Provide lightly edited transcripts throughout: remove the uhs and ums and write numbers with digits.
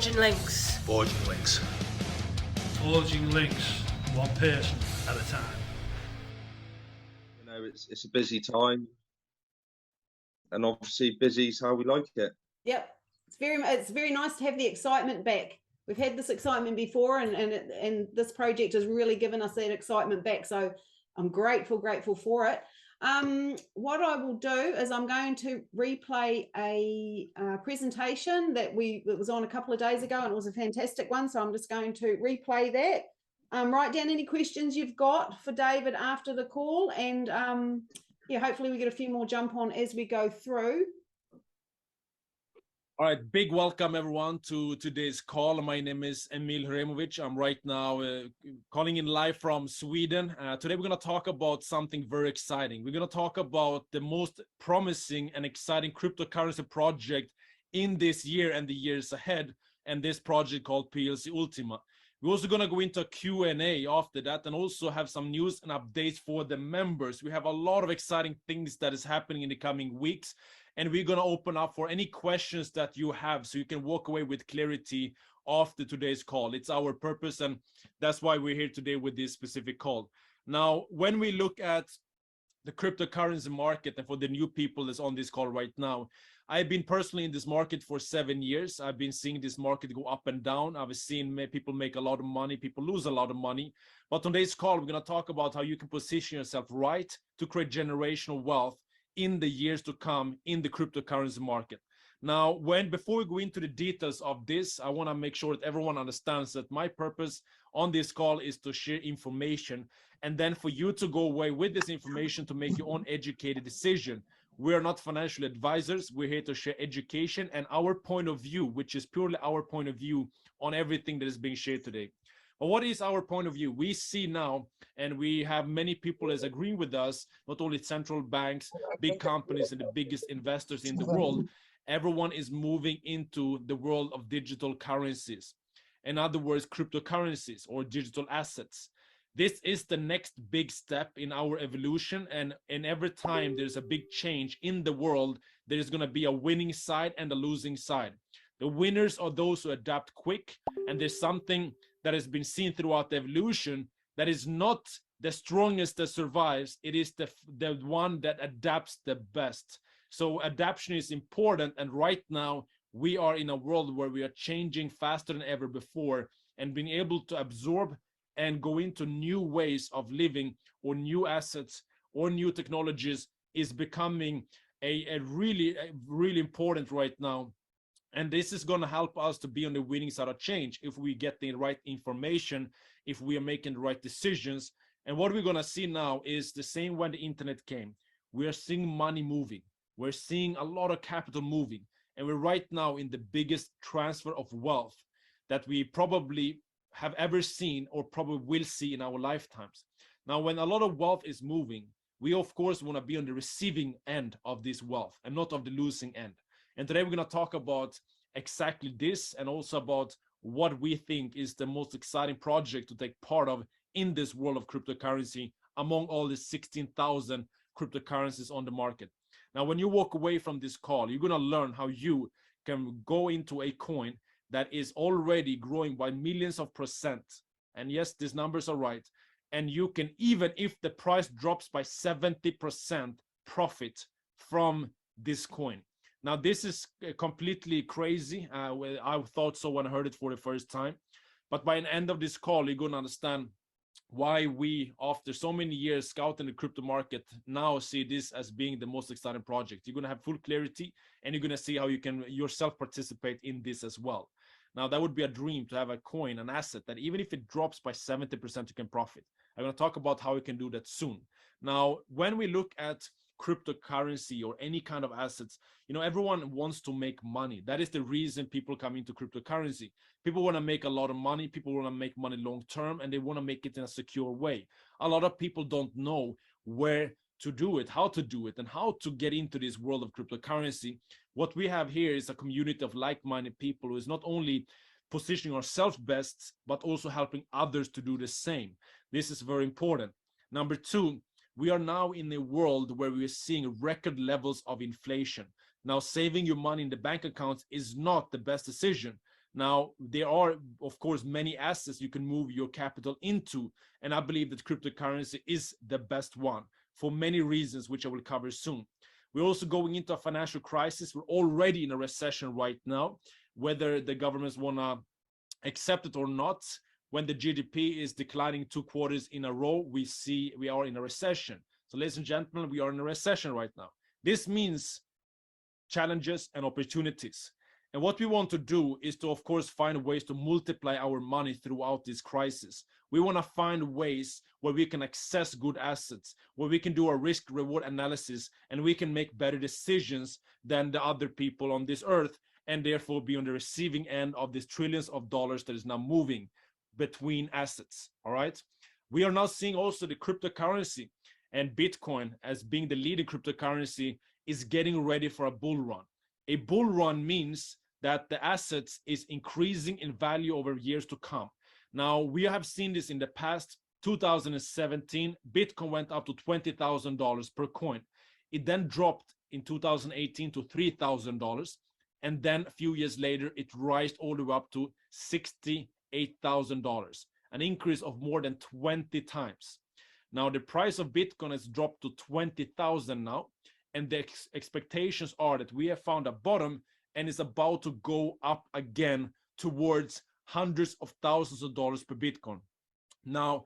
Forging links. Forging links. Forging links, one person at a time. You know, it's a busy time, and obviously busy is how we like it. Yep, it's very nice to have the excitement back. We've had this excitement before, and this project has really given us that excitement back. So I'm grateful for it. What I will do is I'm going to replay a presentation that was on a couple of days ago, and it was a fantastic one. So I'm just going to replay that. Write down any questions you've got for David after the call, and yeah, hopefully we get a few more jump on as we go through. All right, big welcome everyone to today's call. My name is Emil Hremovic. I'm right now calling in live from Sweden. Today we're going to talk about something very exciting. We're going to talk about the most promising and exciting cryptocurrency project in this year and the years ahead, and this project called PLC Ultima. We're also going to go into a Q&A after that, and also have some news and updates for the members. We have a lot of exciting things that is happening in the coming weeks, and we're going to open up for any questions that you have, so you can walk away with clarity after today's call. It's our purpose, and that's why we're here today with this specific call. Now, when we look at the cryptocurrency market, and for the new people that's on this call right now, I've been personally in this market for 7 years. I've been seeing this market go up and down. I've seen people make a lot of money, people lose a lot of money. But on today's call, we're going to talk about how you can position yourself right to create generational wealth in the years to come in the cryptocurrency market. Now, before we go into the details of this, I want to make sure that everyone understands that my purpose on this call is to share information, and then for you to go away with this information to make your own educated decision. We are not financial advisors. We're here to share education and our point of view, which is purely our point of view on everything that is being shared today. But what is our point of view? We see now, and we have many people as agreeing with us, not only central banks, big companies, and the biggest investors in the world. Everyone is moving into the world of digital currencies. In other words, cryptocurrencies or digital assets. This is the next big step in our evolution, and every time there's a big change in the world, there is going to be a winning side and a losing side. The winners are those who adapt quick, and there's something that has been seen throughout the evolution that is not the strongest that survives, it is the one that adapts the best. So adaptation is important, and right now we are in a world where we are changing faster than ever before, and being able to absorb and go into new ways of living or new assets or new technologies is becoming a really important right now. And this is going to help us to be on the winning side of change if we get the right information, if we are making the right decisions. And what we're going to see now is the same when the internet came. We are seeing money moving. We're seeing a lot of capital moving. And we're right now in the biggest transfer of wealth that we probably have ever seen or probably will see in our lifetimes. Now, when a lot of wealth is moving, we of course want to be on the receiving end of this wealth and not of the losing end. And today we're going to talk about exactly this, and also about what we think is the most exciting project to take part of in this world of cryptocurrency among all the 16,000 cryptocurrencies on the market. Now, when you walk away from this call, you're going to learn how you can go into a coin that is already growing by millions of %. And yes, these numbers are right. And you can, even if the price drops by 70%, profit from this coin. Now, this is completely crazy. I thought so when I heard it for the first time. But by the end of this call, you're going to understand why we, after so many years scouting the crypto market, now see this as being the most exciting project. You're going to have full clarity, and you're going to see how you can yourself participate in this as well. Now, that would be a dream to have a coin, an asset that even if it drops by 70%, you can profit. I'm going to talk about how we can do that soon. Now, when we look at cryptocurrency or any kind of assets, you know, everyone wants to make money. That is the reason people come into cryptocurrency. People want to make a lot of money. People want to make money long term, and they want to make it in a secure way. A lot of people don't know where to do it, how to do it, and how to get into this world of cryptocurrency. What we have here is a community of like-minded people who is not only positioning ourselves best, but also helping others to do the same. This is very important. Number two, we are now in a world where we are seeing record levels of inflation. Now, saving your money in the bank accounts is not the best decision. Now, there are, of course, many assets you can move your capital into, and I believe that cryptocurrency is the best one for many reasons, which I will cover soon. We're also going into a financial crisis. We're already in a recession right now, whether the governments want to accept it or not. When the GDP is declining 2 quarters in a row, we see we are in a recession. So, ladies and gentlemen, we are in a recession right now. This means challenges and opportunities. And what we want to do is to, of course, find ways to multiply our money throughout this crisis. We want to find ways where we can access good assets, where we can do a risk reward analysis, and we can make better decisions than the other people on this earth, and therefore be on the receiving end of these trillions of dollars that is now moving between assets. All right. We are now seeing also the cryptocurrency and Bitcoin as being the leading cryptocurrency is getting ready for a bull run. A bull run means that the assets is increasing in value over years to come. Now, we have seen this in the past. 2017, Bitcoin went up to $20,000 per coin. It then dropped in 2018 to $3,000. And then a few years later, it rised all the way up to $68,000, an increase of more than 20 times. Now, the price of Bitcoin has dropped to 20,000 now. And the expectations are that we have found a bottom and is about to go up again towards hundreds of thousands of dollars per Bitcoin. Now,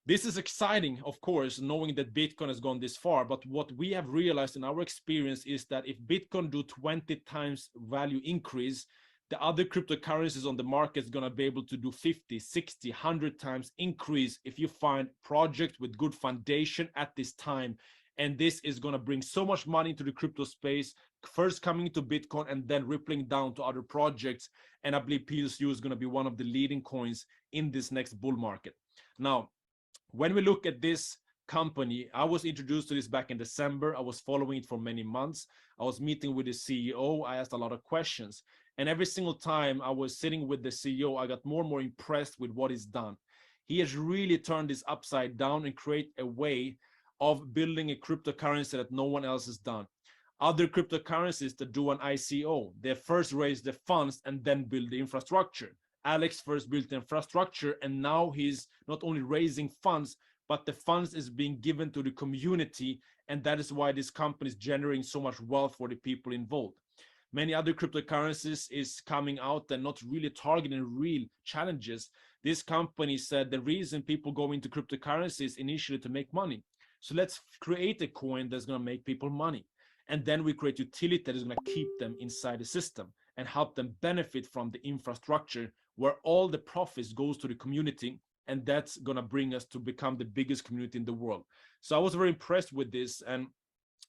this is exciting, of course, knowing that Bitcoin has gone this far. But what we have realized in our experience is that if Bitcoin do 20 times value increase, the other cryptocurrencies on the market is going to be able to do 50, 60, 100 times increase if you find project with good foundation at this time. And this is going to bring so much money into the crypto space, first coming to Bitcoin and then rippling down to other projects. And I believe PLCU is going to be one of the leading coins in this next bull market. Now, when we look at this company, I was introduced to this back in December. I was following it for many months. I was meeting with the CEO. I asked a lot of questions. And every single time I was sitting with the CEO, I got more and more impressed with what he's done. He has really turned this upside down and create a way of building a cryptocurrency that no one else has done. Other cryptocurrencies that do an ICO, they first raise the funds and then build the infrastructure. Alex first built the infrastructure, and now he's not only raising funds, but the funds is being given to the community, and that is why this company is generating so much wealth for the people involved. Many other cryptocurrencies is coming out and not really targeting real challenges. This company said the reason people go into cryptocurrencies is initially to make money. So let's create a coin that's going to make people money. And then we create utility that is going to keep them inside the system and help them benefit from the infrastructure where all the profits goes to the community. And that's going to bring us to become the biggest community in the world. So I was very impressed with this. And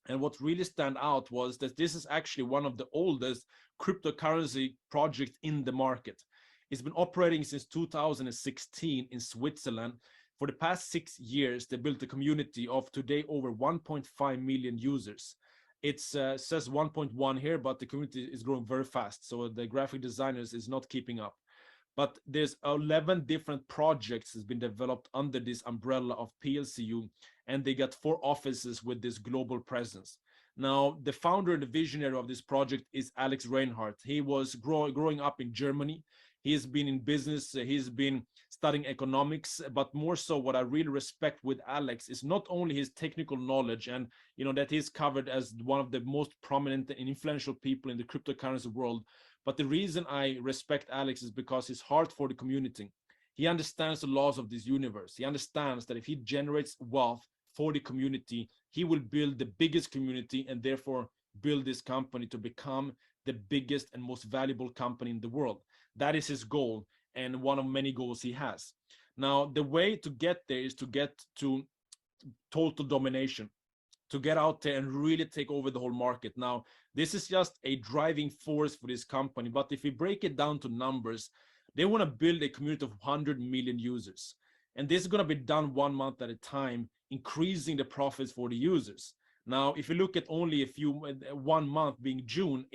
what really stand out was that this is actually one of the oldest cryptocurrency projects in the market. It's been operating since 2016 in Switzerland. For the past 6 years, they built a community of today over 1.5 million users. It says 1.1 here, but the community is growing very fast. So the graphic designers is not keeping up. But there's 11 different projects that's been developed under this umbrella of PLCU, and they got 4 offices with this global presence. Now, the founder and the visionary of this project is Alex Reinhardt. He was growing up in Germany. He's been in business, he's been studying economics, but more so what I really respect with Alex is not only his technical knowledge and that he's covered as one of the most prominent and influential people in the cryptocurrency world, but the reason I respect Alex is because his heart for the community. He understands the laws of this universe. He understands that if he generates wealth for the community, he will build the biggest community and therefore build this company to become the biggest and most valuable company in the world. That is his goal and one of many goals he has. Now, the way to get there is to get to total domination, to get out there and really take over the whole market. Now, this is just a driving force for this company. But if we break it down to numbers, they want to build a community of 100 million users. And this is going to be done 1 month at a time, increasing the profits for the users. Now, if you look at only 1 month being June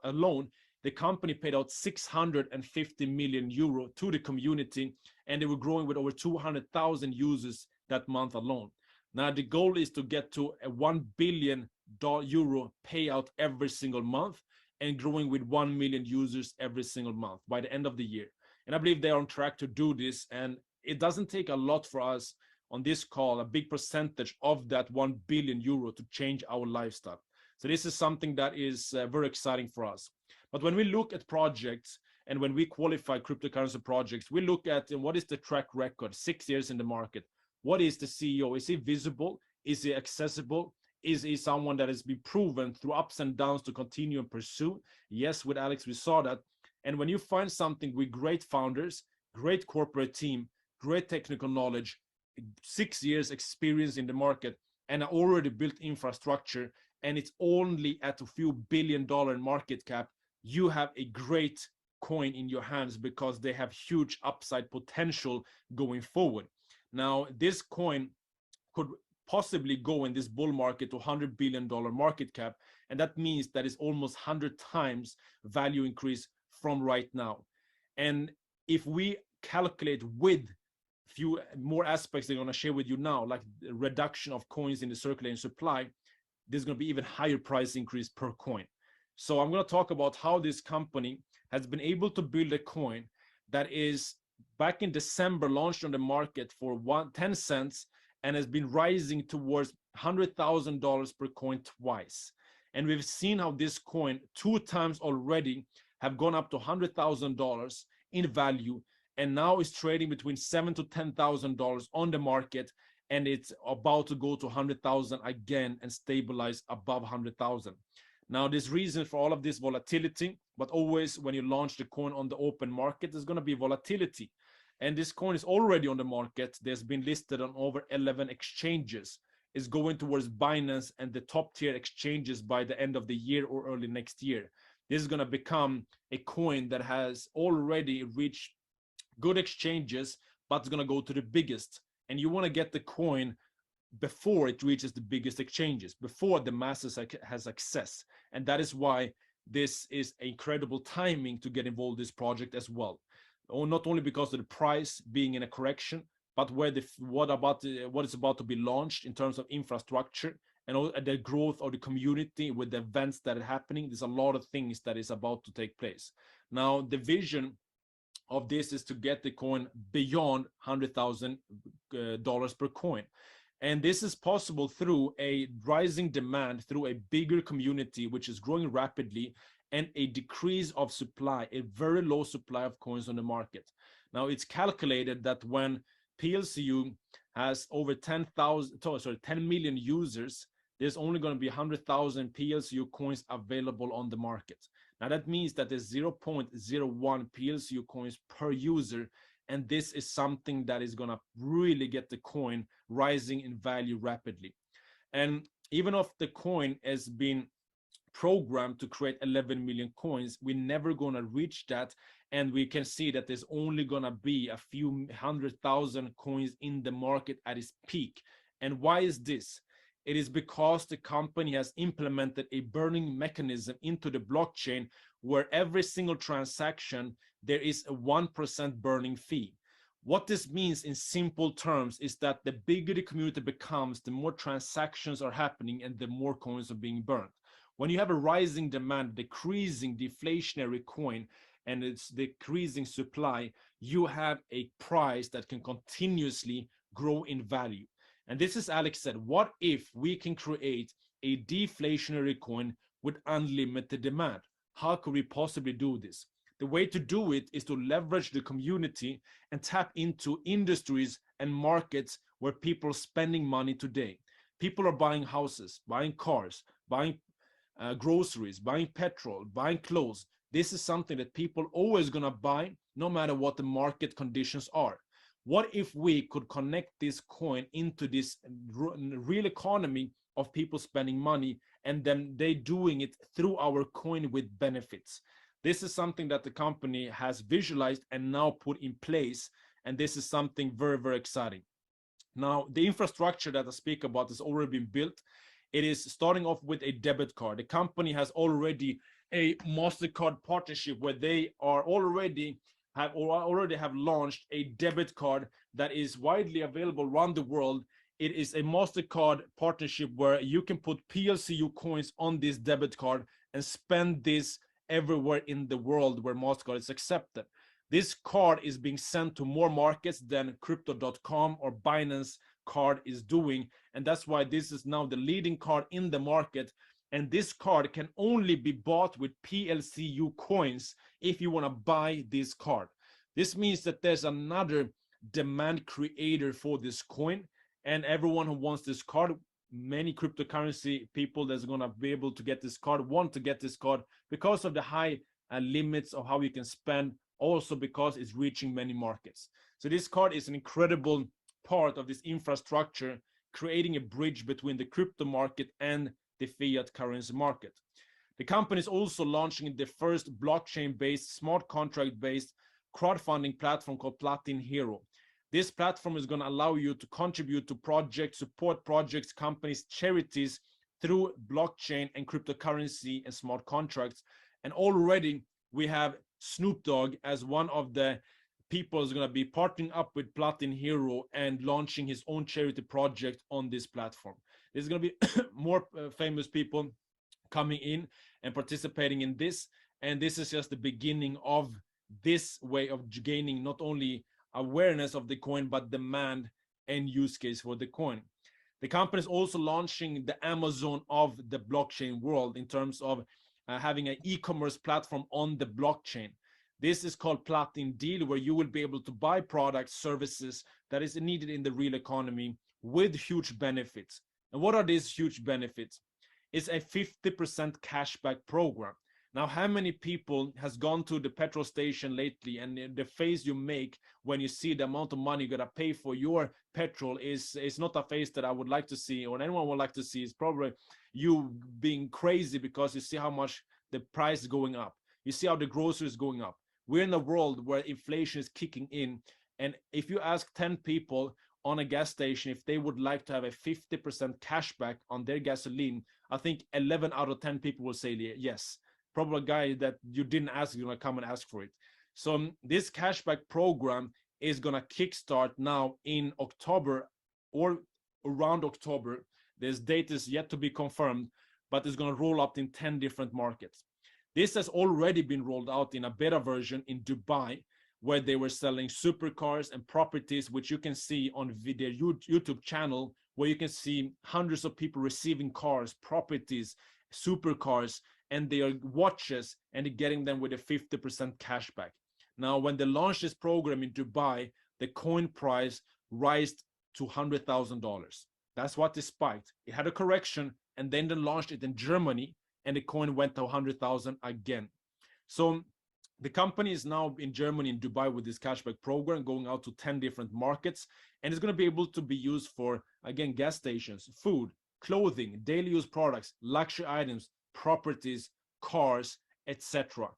alone, the company paid out 650 million euro to the community, and they were growing with over 200,000 users that month alone. Now, the goal is to get to a €1 billion payout every single month. and growing with 1 million users every single month by the end of the year. And I believe they are on track to do this. And it doesn't take a lot for us on this call, a big percentage of that 1 billion euro to change our lifestyle. So this is something that is very exciting for us. But when we look at projects and when we qualify cryptocurrency projects, we look at what is the track record, 6 years in the market. What is the CEO? Is he visible? Is he accessible? Is he someone that has been proven through ups and downs to continue and pursue? Yes, with Alex, we saw that. And when you find something with great founders, great corporate team, great technical knowledge, 6 years experience in the market, and already built infrastructure, and it's only at a few $billion market cap, you have a great coin in your hands because they have huge upside potential going forward. Now, this coin could possibly go in this bull market to $100 billion market cap, and that means that is almost 100 times value increase from right now. And if we calculate with few more aspects they're going to share with you now, like the reduction of coins in the circulating supply, there's going to be even higher price increase per coin. So I'm going to talk about how this company has been able to build a coin that is back in December launched on the market for 10 cents and has been rising towards $100,000 per coin twice. And we've seen how this coin 2 times already have gone up to $100,000 in value, and now is trading between $7,000 to $10,000 on the market, and it's about to go to 100,000 again and stabilize above 100,000. Now, there's reason for all of this volatility, but always when you launch the coin on the open market, there's going to be volatility. And this coin is already on the market. There's been listed on over 11 exchanges. It's going towards Binance and the top tier exchanges by the end of the year or early next year. This is going to become a coin that has already reached good exchanges, but it's going to go to the biggest. And you want to get the coin before it reaches the biggest exchanges, before the masses has access. And that is why this is incredible timing to get involved in this project as well. Not only because of the price being in a correction, but what is about to be launched in terms of infrastructure and the growth of the community with the events that are happening. There's a lot of things that is about to take place. Now, the vision of this is to get the coin beyond $100,000 per coin. And this is possible through a rising demand, through a bigger community, which is growing rapidly, and a decrease of supply, a very low supply of coins on the market. Now, it's calculated that when PLCU has over 10 million users, there's only going to be 100,000 PLCU coins available on the market. Now, that means that there's 0.01 PLCU coins per user, and this is something that is going to really get the coin rising in value rapidly. And even if the coin has been programmed to create 11 million coins, we're never going to reach that. And we can see that there's only going to be a few 100,000 coins in the market at its peak. And why is this? It is because the company has implemented a burning mechanism into the blockchain where every single transaction, there is a 1% burning fee. What this means in simple terms is that the bigger the community becomes, the more transactions are happening and the more coins are being burned. When you have a rising demand, decreasing deflationary coin, and it's decreasing supply, you have a price that can continuously grow in value. And this is Alex said, what if we can create a deflationary coin with unlimited demand? How could we possibly do this? The way to do it is to leverage the community and tap into industries and markets where people are spending money today. People are buying houses, buying cars, buying groceries, buying petrol, buying clothes. This is something that people are always going to buy no matter what the market conditions are. What if we could connect this coin into this real economy of people spending money and then they doing it through our coin with benefits? This is something that the company has visualized and now put in place. And this is something very, very exciting. Now, the infrastructure that I speak about has already been built. It is starting off with a debit card. The company has already a MasterCard partnership where they are already have launched a debit card that is widely available around the world. It is a MasterCard partnership where you can put PLCU coins on this debit card and spend this everywhere in the world where Mastercard is accepted. This card is being sent to more markets than crypto.com or Binance card is doing, and that's why this is now the leading card in the market. And this card can only be bought with PLCU coins if you want to buy this card. This means that there's another demand creator for this coin, and everyone who wants this card, many cryptocurrency people that's going to be able to get this card want to get this card because of the high limits of how you can spend, also because it's reaching many markets. So this card is an incredible part of this infrastructure, creating a bridge between the crypto market and the fiat currency market. The company is also launching the first blockchain-based, smart contract-based crowdfunding platform called Platin Hero. This platform is going to allow you to contribute to projects, support projects, companies, charities through blockchain and cryptocurrency and smart contracts. And already we have Snoop Dogg as one of the people who's going to be partnering up with Platin Hero and launching his own charity project on this platform. There's going to be more famous people coming in and participating in this. And this is just the beginning of this way of gaining not only awareness of the coin, but demand and use case for the coin. The company is also launching the Amazon of the blockchain world in terms of having an e-commerce platform on the blockchain. This is called Platin Deal, where you will be able to buy products, services that is needed in the real economy with huge benefits. And what are these huge benefits? It's a 50% cashback program. Now, how many people has gone to the petrol station lately, and the face you make when you see the amount of money you're gonna pay for your petrol is not a face that I would like to see, or anyone would like to see. It's probably you being crazy because you see how much the price is going up. You see how the groceries is going up. We're in a world where inflation is kicking in, and if you ask 10 people on a gas station if they would like to have a 50% cashback on their gasoline, I think 11 out of 10 people will say yes. Probably a guy that you didn't ask is gonna come and ask for it. So this cashback program is gonna kickstart now in October or around October. This date is yet to be confirmed, but it's gonna roll out in 10 different markets. This has already been rolled out in a beta version in Dubai, where they were selling supercars and properties, which you can see on their YouTube channel, where you can see hundreds of people receiving cars, properties, supercars, and their watches, and getting them with a 50% cashback. Now, when they launched this program in Dubai, the coin price rised to $100,000. That's what it spiked. It had a correction, and then they launched it in Germany, and the coin went to 100,000 again. So the company is now in Germany and Dubai with this cashback program, going out to 10 different markets, and it's going to be able to be used for, again, gas stations, food, clothing, daily use products, luxury items, properties, cars, etc.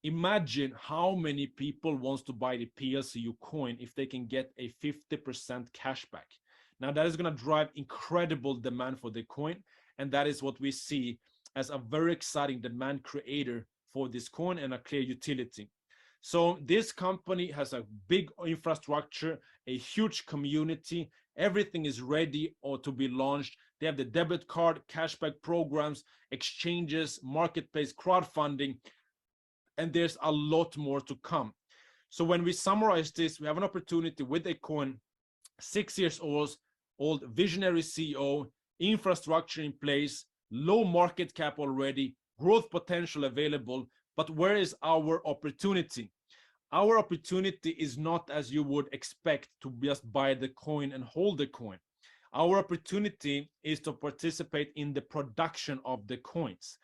Imagine how many people wants to buy the PLCU coin if they can get a 50% cashback. Now that is going to drive incredible demand for the coin, and that is what we see as a very exciting demand creator for this coin and a clear utility. So this company has a big infrastructure, a huge community. Everything is ready or to be launched. They have the debit card, cashback programs, exchanges, marketplace, crowdfunding, and there's a lot more to come. So when we summarize this, we have an opportunity with a coin, 6 years old, visionary CEO, infrastructure in place, low market cap already, growth potential available. But where is our opportunity? Our opportunity is not as you would expect to just buy the coin and hold the coin. Our opportunity is to participate in the production of the coins.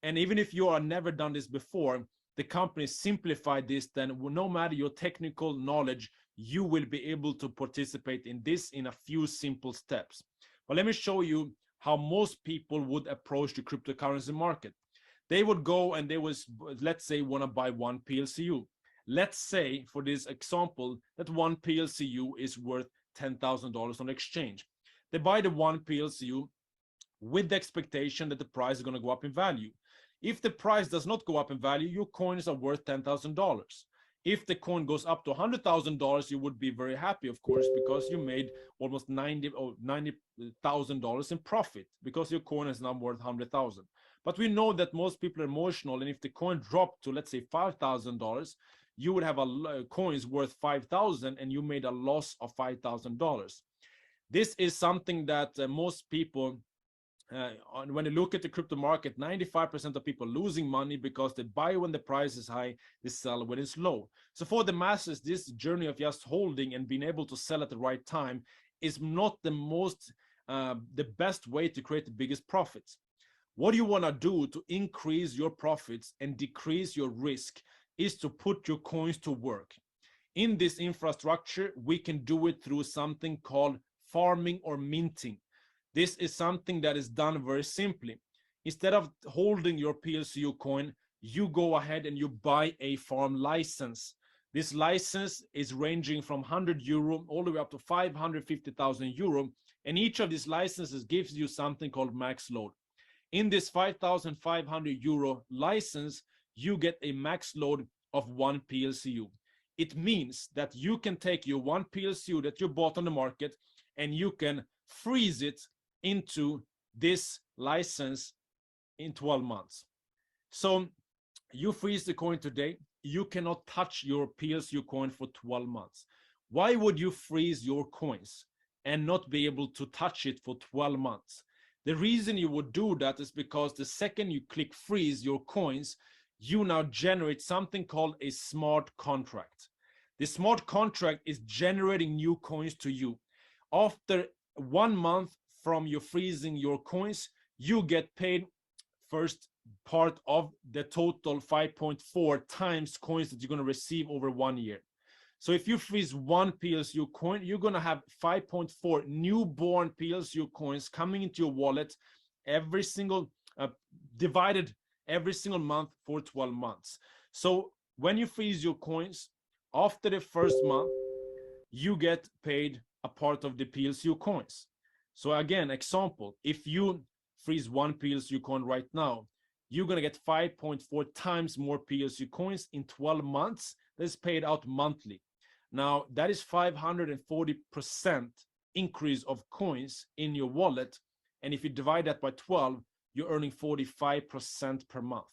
And even if you are never done this before, the company simplified this, then no matter your technical knowledge, you will be able to participate in this in a few simple steps. But let me show you how most people would approach the cryptocurrency market. They would go and they was, let's say, want to buy one PLCU. Let's say, for this example, that one PLCU is worth $10,000 on exchange. They buy the one PLCU with the expectation that the price is going to go up in value. If the price does not go up in value, your coins are worth $10,000. If the coin goes up to $100,000, you would be very happy, of course, because you made almost $90,000 in profit because your coin is now worth 100,000. But we know that most people are emotional, and if the coin dropped to, let's say, $5,000, you would have coins worth 5,000 and you made a loss of $5,000. This is something that most people, when you look at the crypto market, 95% of people losing money because they buy when the price is high, they sell when it's low. So for the masses, this journey of just holding and being able to sell at the right time is not the best way to create the biggest profits. What you want to do to increase your profits and decrease your risk is to put your coins to work. In this infrastructure, we can do it through something called farming or minting. This is something that is done very simply. Instead of holding your PLCU coin, you go ahead and you buy a farm license. This license is ranging from 100 euro all the way up to 550,000 euro. And each of these licenses gives you something called max load. In this 5,500 euro license, you get a max load of 1 PLCU. It means that you can take your 1 PLCU that you bought on the market and you can freeze it into this license in 12 months. So you freeze the coin today, you cannot touch your PLCU coin for 12 months. Why would you freeze your coins and not be able to touch it for 12 months? The reason you would do that is because the second you click freeze your coins, you now generate something called a smart contract. The smart contract is generating new coins to you. After 1 month from you freezing your coins, you get paid first part of the total 5.4 times coins that you're going to receive over 1 year. So if you freeze 1 PLCU coin, you're going to have 5.4 newborn PLCU coins coming into your wallet every single, divided every single month for 12 months. So when you freeze your coins, after the first month, you get paid a part of the PLCU coins. So again, example, if you freeze 1 PLCU coin right now, you're going to get 5.4 times more PLCU coins in 12 months. That's paid out monthly. Now, that is 540% increase of coins in your wallet. And if you divide that by 12, you're earning 45% per month.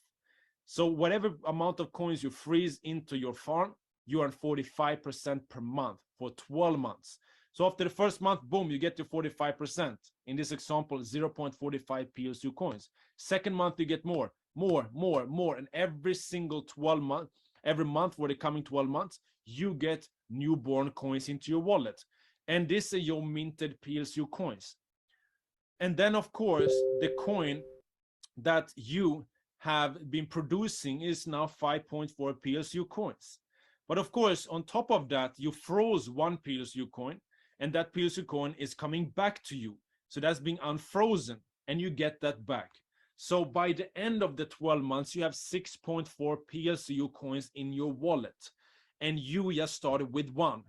So whatever amount of coins you freeze into your farm, you earn 45% per month for 12 months. So after the first month, boom, you get to 45%. In this example, 0.45 PLCU coins. Second month, you get more. And every single 12 months, every month for the coming 12 months, you get newborn coins into your wallet. And this is your minted PLCU coins. And then, of course, the coin that you have been producing is now 5.4 PLCU coins. But of course, on top of that, you froze 1 PLCU coin, and that PLCU coin is coming back to you. So that's being unfrozen, and you get that back. So by the end of the 12 months, you have 6.4 PLCU coins in your wallet, and you just started with 1.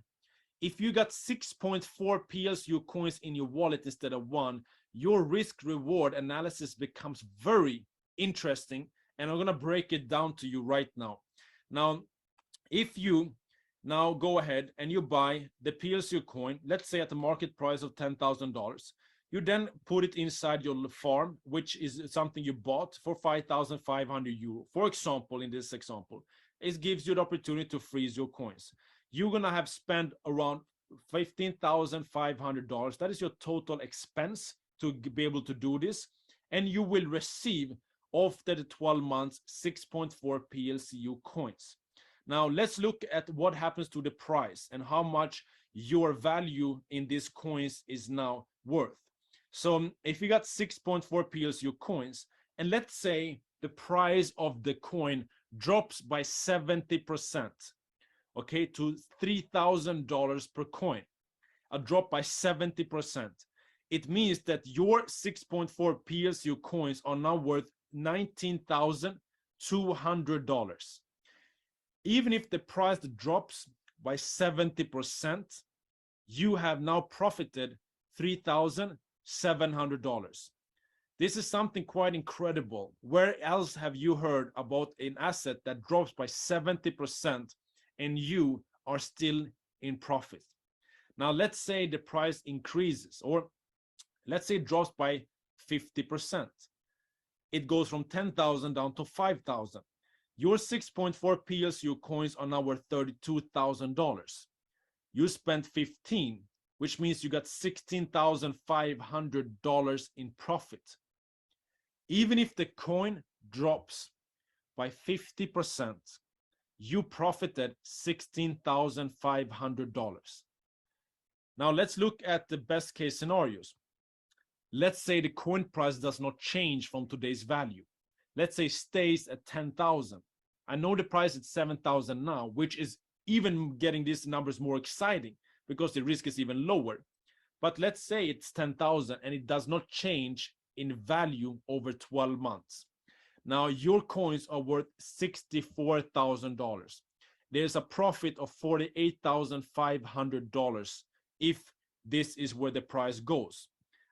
If you got 6.4 PLCU coins in your wallet instead of 1, your risk reward analysis becomes very interesting, and I'm going to break it down to you right now. Now, if you now go ahead and you buy the PLCU coin, let's say at the market price of $10,000, you then put it inside your farm, which is something you bought for 5,500 euro. For example, in this example, it gives you the opportunity to freeze your coins. You're going to have spent around $15,500. That is your total expense to be able to do this. And you will receive, after the 12 months, 6.4 PLCU coins. Now, let's look at what happens to the price and how much your value in these coins is now worth. So if you got 6.4 PLCU coins, and let's say the price of the coin drops by 70%, okay, to $3,000 per coin, a drop by 70%. It means that your 6.4 PLCU coins are now worth $19,200. Even if the price drops by 70%, you have now profited $3,700. This is something quite incredible. Where else have you heard about an asset that drops by 70% and you are still in profit. Now, let's say the price increases, or let's say it drops by 50%. It goes from 10,000 down to 5,000. Your 6.4 PLCU coins are now worth $32,000. You spent 15, which means you got $16,500 in profit. Even if the coin drops by 50%, you profited $16,500. Now let's look at the best case scenarios. Let's say the coin price does not change from today's value. Let's say stays at 10,000. I know the price is 7,000 now, which is even getting these numbers more exciting because the risk is even lower. But let's say it's 10,000 and it does not change in value over 12 months. Now your coins are worth $64,000. There's a profit of $48,500 if this is where the price goes.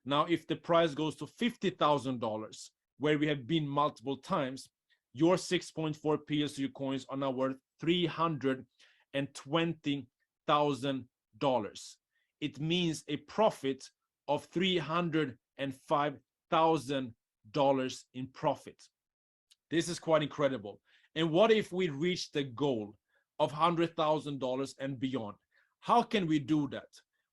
Now, if the price goes to $50,000, where we have been multiple times, your 6.4 PLCU coins are now worth $320,000. It means a profit of $305,000 in profit. This is quite incredible. And what if we reach the goal of $100,000 and beyond? How can we do that?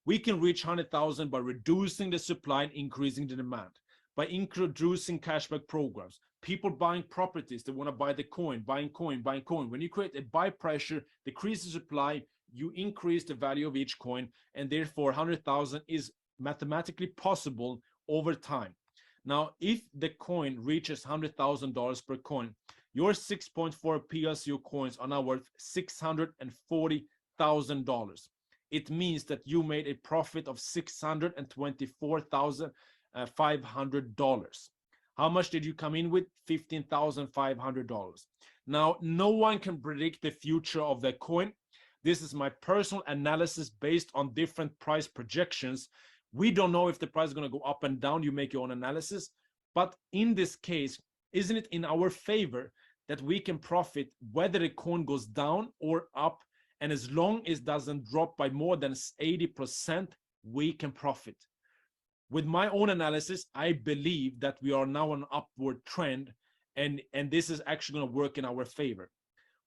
We can reach 100,000 by reducing the supply and increasing the demand, by introducing cashback programs, people buying properties, they want to buy the coin, buying coin, buying coin. When you create a buy pressure, decrease the supply, you increase the value of each coin, and therefore 100,000 is mathematically possible over time. Now, if the coin reaches $100,000 per coin, your 6.4 PLCU coins are now worth $640,000. It means that you made a profit of $624,500. How much did you come in with? $15,500. Now, no one can predict the future of the coin. This is my personal analysis based on different price projections. We don't know if the price is going to go up and down. You make your own analysis. But in this case, isn't it in our favor that we can profit whether the coin goes down or up? And as long as it doesn't drop by more than 80%, we can profit. With my own analysis, I believe that we are now on an upward trend, and this is actually going to work in our favor.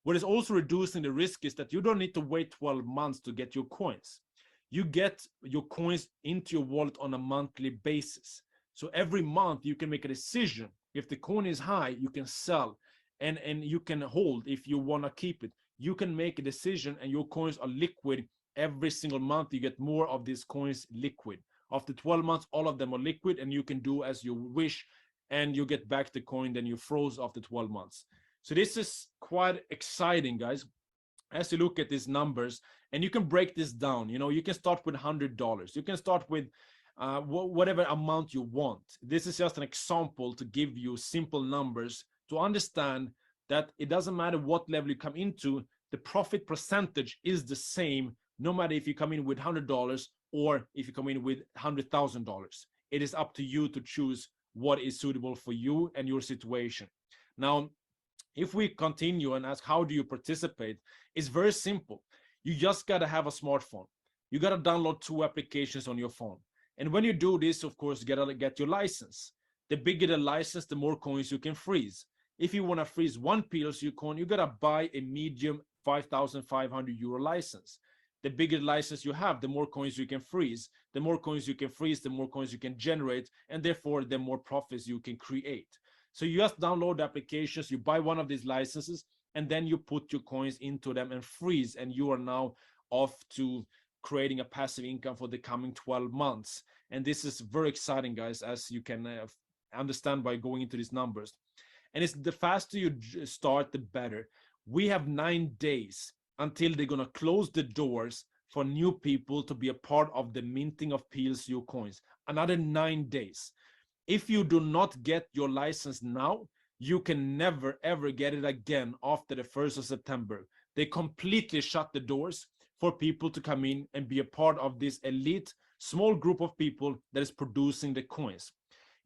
What is also reducing the risk is that you don't need to wait 12 months to get your coins. You get your coins into your wallet on a monthly basis. So every month you can make a decision. If the coin is high, you can sell, and you can hold if you want to keep it. You can make a decision and your coins are liquid every single month. You get more of these coins liquid. After 12 months, all of them are liquid and you can do as you wish, and you get back the coin then you froze after 12 months. So this is quite exciting, guys, as you look at these numbers, and you can break this down. You know, you can start with $100. You can start with whatever amount you want. This is just an example to give you simple numbers to understand that it doesn't matter what level you come into, the profit percentage is the same, no matter if you come in with $100 or if you come in with $100,000. It is up to you to choose what is suitable for you and your situation. Now, if we continue and ask, how do you participate? It's very simple. You just got to have a smartphone. You got to download 2 applications on your phone. And when you do this, of course, you got to get your license. The bigger the license, the more coins you can freeze. If you want to freeze 1 PLCU coin, you got to buy a medium 5,500 euro license. The bigger license you have, the more coins you can freeze. The more coins you can freeze, the more coins you can generate, and therefore the more profits you can create. So you just download the applications, you buy one of these licenses, and then you put your coins into them and freeze, and you are now off to creating a passive income for the coming 12 months. And this is very exciting, guys, as you can understand by going into these numbers. And it's the faster you start, the better. We have 9 days until they're going to close the doors for new people to be a part of the minting of PLCU coins. Another 9 days. If you do not get your license now, you can never, ever get it again after the 1st of September. They completely shut the doors for people to come in and be a part of this elite, small group of people that is producing the coins.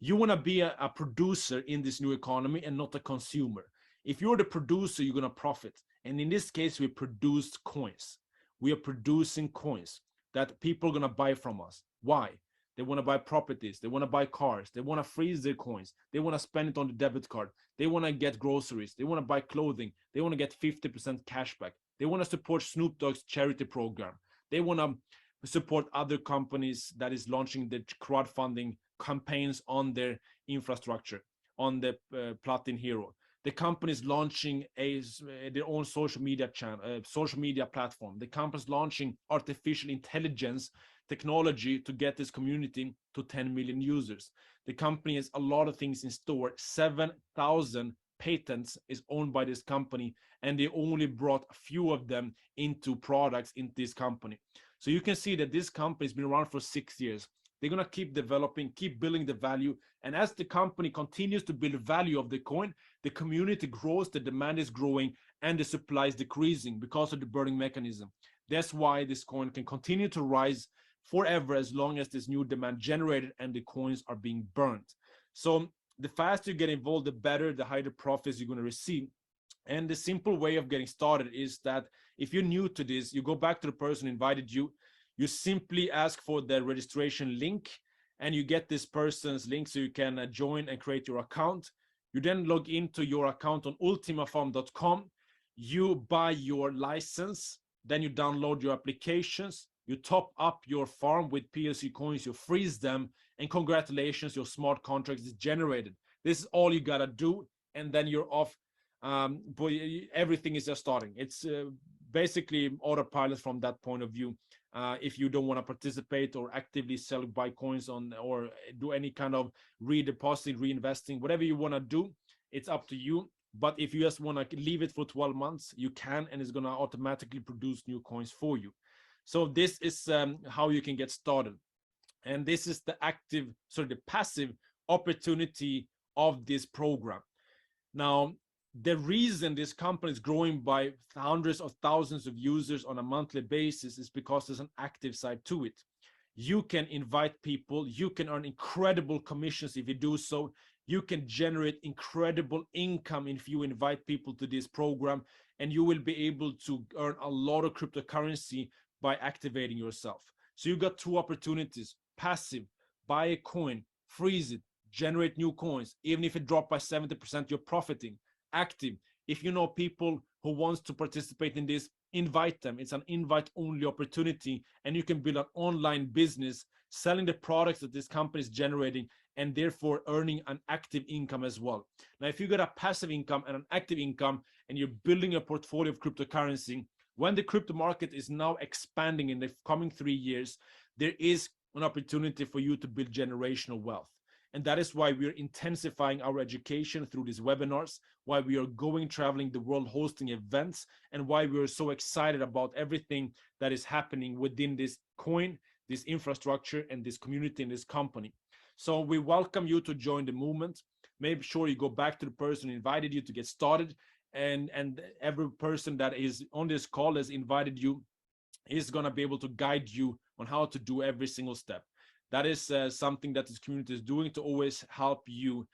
You want to be a producer in this new economy and not a consumer. If you're the producer, you're going to profit. And in this case, we produced coins. We are producing coins that people are going to buy from us. Why? They want to buy properties. They want to buy cars. They want to freeze their coins. They want to spend it on the debit card. They want to get groceries. They want to buy clothing. They want to get 50% cash back. They want to support Snoop Dogg's charity program. They want to support other companies that is launching the crowdfunding campaigns on their infrastructure, on the Platin Hero. The company is launching their own social media channel, social media platform. The company is launching artificial intelligence technology to get this community to 10 million users. The company has a lot of things in store. 7,000 patents is owned by this company, and they only brought a few of them into products in this company. So you can see that this company has been around for 6 years. They're going to keep developing, keep building the value. And as the company continues to build value of the coin, the community grows, the demand is growing, and the supply is decreasing because of the burning mechanism. That's why this coin can continue to rise forever as long as this new demand generated and the coins are being burned. So the faster you get involved, the better, the higher the profits you're going to receive. And the simple way of getting started is that if you're new to this, you go back to the person who invited you. You simply ask for the registration link and you get this person's link so you can join and create your account. You then log into your account on ultimafarm.com. You buy your license, then you download your applications, you top up your farm with PLCU coins, you freeze them, and congratulations, your smart contract is generated. This is all you gotta do, and then you're off. But everything is just starting. It's basically autopilot from that point of view. If you don't want to participate or actively sell, buy coins on, or do any kind of redepositing, reinvesting, whatever you want to do, it's up to you. But if you just want to leave it for 12 months, you can, and it's going to automatically produce new coins for you. So this is how you can get started. And this is the the passive opportunity of this program. Now, the reason this company is growing by hundreds of thousands of users on a monthly basis is because there's an active side to it. You can invite people, you can earn incredible commissions if you do so, you can generate incredible income if you invite people to this program, and you will be able to earn a lot of cryptocurrency by activating yourself. So you got two opportunities: passive, buy a coin, freeze it, generate new coins. Even if it dropped by 70%, you're profiting. Active, if you know people who wants to participate in this, invite them. It's an invite only opportunity, and you can build an online business selling the products that this company is generating, and therefore earning an active income as well. Now, if you got a passive income and an active income, and you're building a portfolio of cryptocurrency, when the crypto market is now expanding in the coming 3 years, there is an opportunity for you to build generational wealth. And that is why we are intensifying our education through these webinars, why we are going traveling the world hosting events, and why we are so excited about everything that is happening within this coin, this infrastructure, and this community and this company. So we welcome you to join the movement. Make sure you go back to the person who invited you to get started, and every person that is on this call has invited you is going to be able to guide you on how to do every single step. That is something that this community is doing to always help you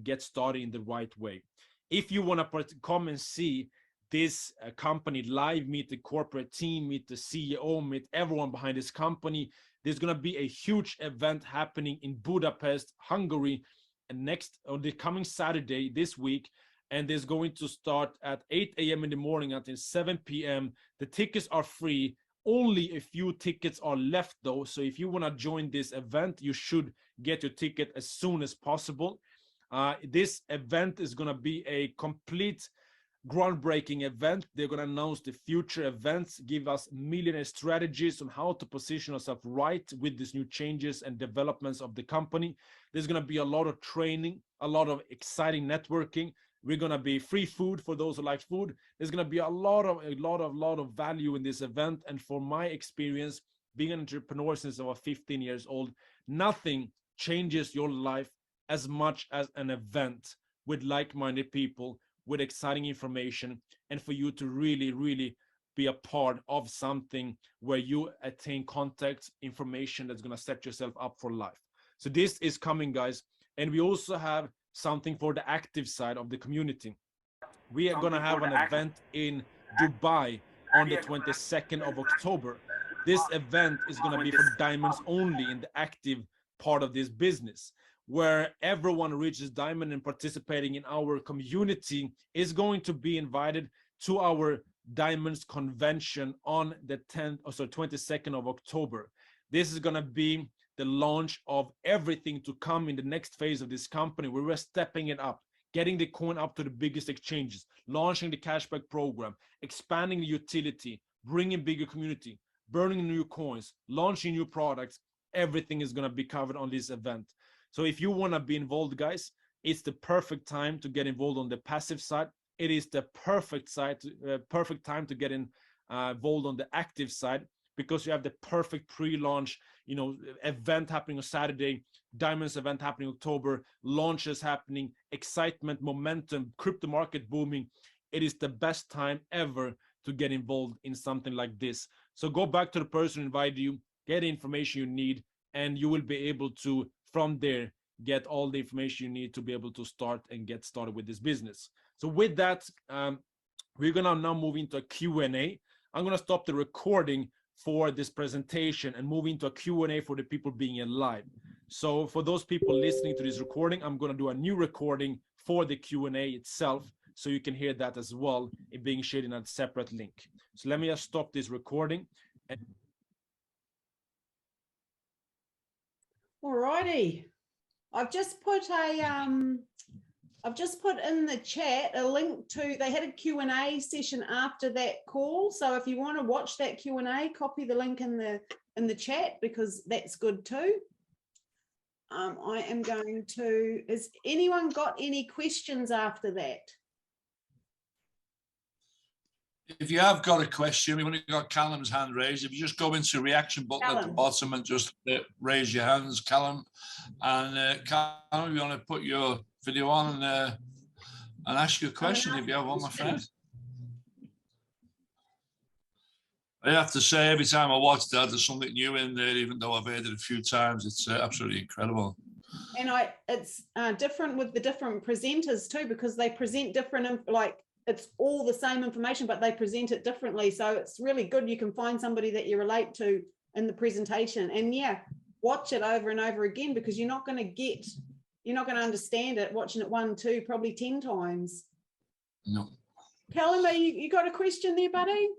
get started in the right way. If you want to come and see this company live, meet the corporate team, meet the CEO, meet everyone behind this company, there's going to be a huge event happening in Budapest, Hungary, and next on the coming Saturday this week. And there's going to start at 8 a.m. in the morning until 7 p.m. The tickets are free. Only a few tickets are left though, so if you want to join this event, you should get your ticket as soon as possible. This event is going to be a complete groundbreaking event. They're going to announce the future events, give us millionaire strategies on how to position ourselves right with these new changes and developments of the company. There's going to be a lot of training, a lot of exciting networking. We're going to be free food for those who like food. There's going to be a lot of value in this event. And for my experience, being an entrepreneur since I was 15 years old, nothing changes your life as much as an event with like-minded people, with exciting information, and for you to really, really be a part of something where you attain contacts, information that's going to set yourself up for life. So this is coming, guys. And we also have something for the active side of the community. We are going to have an event in Dubai on the 22nd of October. This event is going to be for diamonds only in the active part of this business, where everyone reaches diamond and participating in our community is going to be invited to our diamonds convention on the 22nd of October. This is going to be the launch of everything to come in the next phase of this company, where we're stepping it up, getting the coin up to the biggest exchanges, launching the cashback program, expanding the utility, bringing bigger community, burning new coins, launching new products. Everything is going to be covered on this event. So if you want to be involved, guys, it's the perfect time to get involved on the passive side. It is the perfect time to get involved on the active side, because you have the perfect pre-launch, event happening on Saturday, diamonds event happening October, launches happening, excitement, momentum, crypto market booming. It is the best time ever to get involved in something like this. So go back to the person who invited you, get the information you need, and you will be able to, from there, get all the information you need to be able to start and get started with this business. So with that, we're gonna now move into a Q&A. I'm gonna stop the recording for this presentation and move into a Q&A for the people being in live. So for those people listening to this recording, I'm gonna do a new recording for the Q&A itself, so you can hear that as well, it being shared in a separate link. So let me just stop this recording. Alrighty, I've just put in the chat a link to, they had a Q&A session after that call. So if you want to watch that Q&A, copy the link in the chat, because that's good too. I am going to, has anyone got any questions after that? If you have got a question, we've only got Callum's hand raised. If you just go into reaction button at the Callum. bottom and just raise your hands, Callum. And Callum, if you want to put your video on and ask you a question, if you have one, my friend. I have to say, every time I watch that, there's something new in there, even though I've heard it a few times. It's absolutely incredible. And it's different with the different presenters too, because they present different, it's all the same information, but they present it differently. So it's really good. You can find somebody that you relate to in the presentation, and yeah, watch it over and over again, because you're not going to understand it watching it 1, 2, probably 10 times. No. Callum, you got a question there, buddy?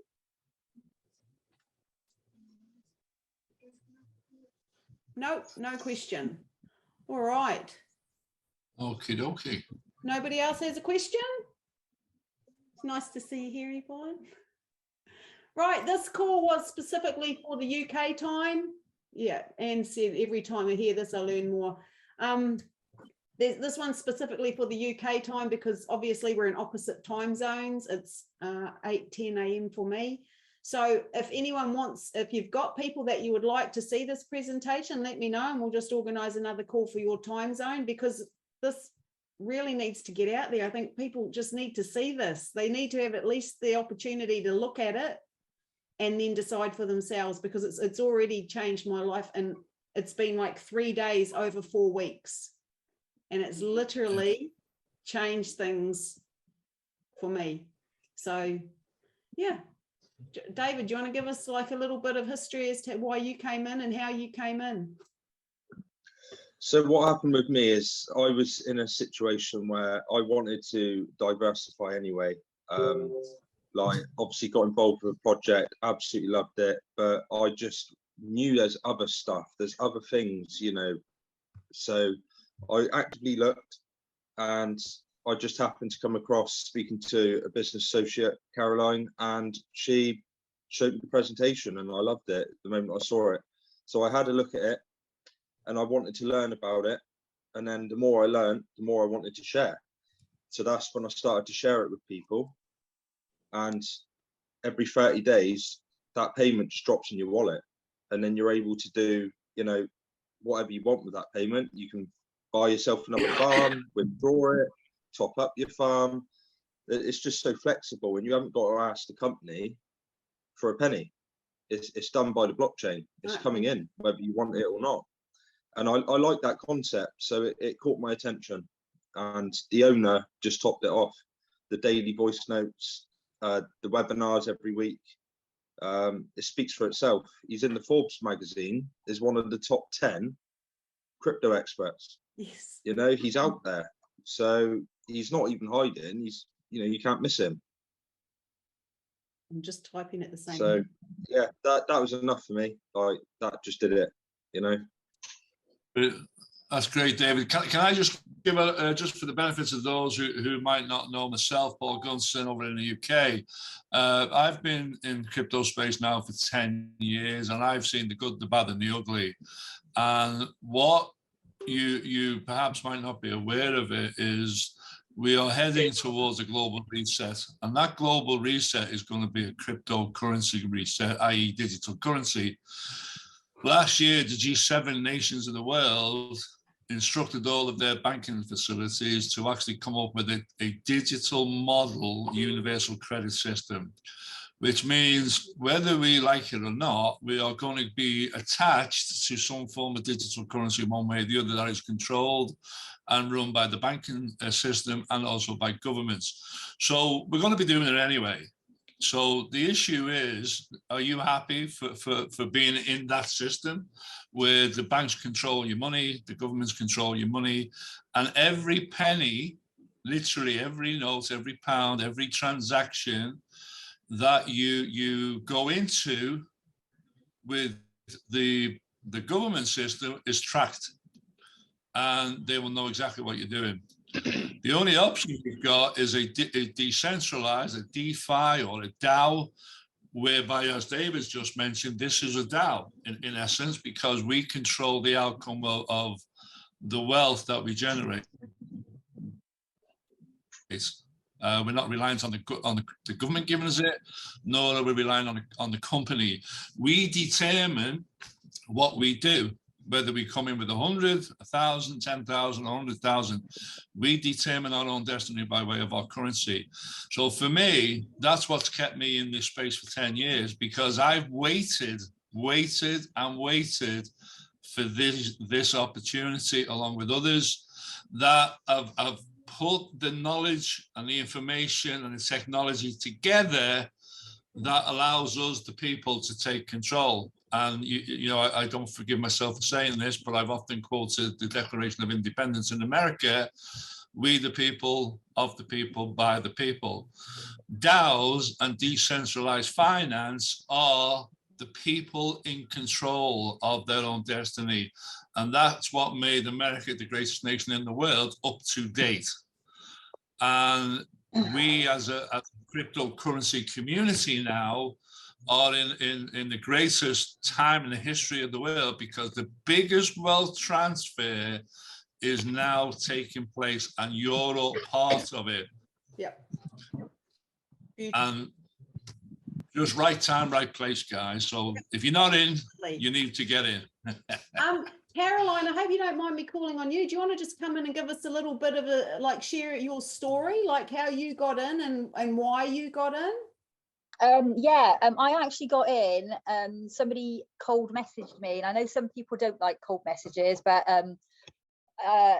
Nope, no question. All right. Okie dokie. Nobody else has a question? It's nice to see you here, Yvonne. Right, this call was specifically for the UK time. Yeah, and said every time I hear this, I learn more. This one's specifically for the UK time, because obviously we're in opposite time zones. It's 8:10 a.m. for me. So if anyone wants, if you've got people that you would like to see this presentation, let me know, and we'll just organize another call for your time zone, because this really needs to get out there. I think people just need to see this. They need to have at least the opportunity to look at it and then decide for themselves, because it's already changed my life, and it's been like 3 days over 4 weeks, and it's literally changed things for me. So yeah, David, do you want to give us like a little bit of history as to why you came in and how you came in? So what happened with me is I was in a situation where I wanted to diversify anyway. Like obviously got involved with a project, absolutely loved it, but I just knew there's other stuff, there's other things, So I actively looked, and I just happened to come across speaking to a business associate, Caroline, and she showed me the presentation, and I loved it the moment I saw it. So I had a look at it, and I wanted to learn about it. And then the more I learned, the more I wanted to share. So that's when I started to share it with people. And every 30 days, that payment just drops in your wallet. And then you're able to do, whatever you want with that payment. You can buy yourself another farm, withdraw it, top up your farm. It's just so flexible, and you haven't got to ask the company for a penny. It's done by the blockchain. It's coming in, whether you want it or not. And I like that concept. So it caught my attention, and the owner just topped it off. The daily voice notes, the webinars every week. It speaks for itself. He's in the Forbes magazine, is one of the top 10 crypto experts. Yes. You know, he's out there. So he's not even hiding. He's, you know, you can't miss him. I'm just typing at the same So time. yeah, that was enough for me. Like, that just did it, you know. That's great, David. Can I just give just for the benefits of those who might not know myself, Paul Gunson over in the UK. I've been in crypto space now for 10 years, and I've seen the good, the bad, and the ugly. And what you perhaps might not be aware of it is we are heading towards a global reset, and that global reset is going to be a cryptocurrency reset, i.e. digital currency. Last year, the G7 nations of the world instructed all of their banking facilities to actually come up with a digital model universal credit system, which means whether we like it or not, we are going to be attached to some form of digital currency one way or the other that is controlled and run by the banking system and also by governments. So we're going to be doing it anyway. So the issue is, are you happy for being in that system where the banks control your money, the governments control your money, and every penny, literally every note, every pound, every transaction that you go into with the government system is tracked, and they will know exactly what you're doing. The only option you've got is a decentralized, a DeFi or a DAO, whereby, as David's just mentioned, this is a DAO in essence, because we control the outcome of the wealth that we generate. We're not reliant on the government giving us it, nor are we relying on the company. We determine what we do, whether we come in with 100, 1,000, 10,000, 100,000. We determine our own destiny by way of our currency. So for me, that's what's kept me in this space for 10 years, because I've waited and waited for this opportunity, along with others that have put the knowledge and the information and the technology together that allows us, the people, to take control. And you know, I don't forgive myself for saying this, but I've often quoted the Declaration of Independence in America: we the people, of the people, by the people. DAOs and decentralized finance are the people in control of their own destiny. And that's what made America the greatest nation in the world up to date. And we as a cryptocurrency community now are in the greatest time in the history of the world, because the biggest wealth transfer is now taking place, and you're all part of it. Yep. And just right time, right place, guys. So if you're not in, you need to get in. Caroline, I hope you don't mind me calling on you. Do you want to just come in and give us a little bit of a, like, share your story, like how you got in and why you got in? I actually got in, somebody cold messaged me, and I know some people don't like cold messages, but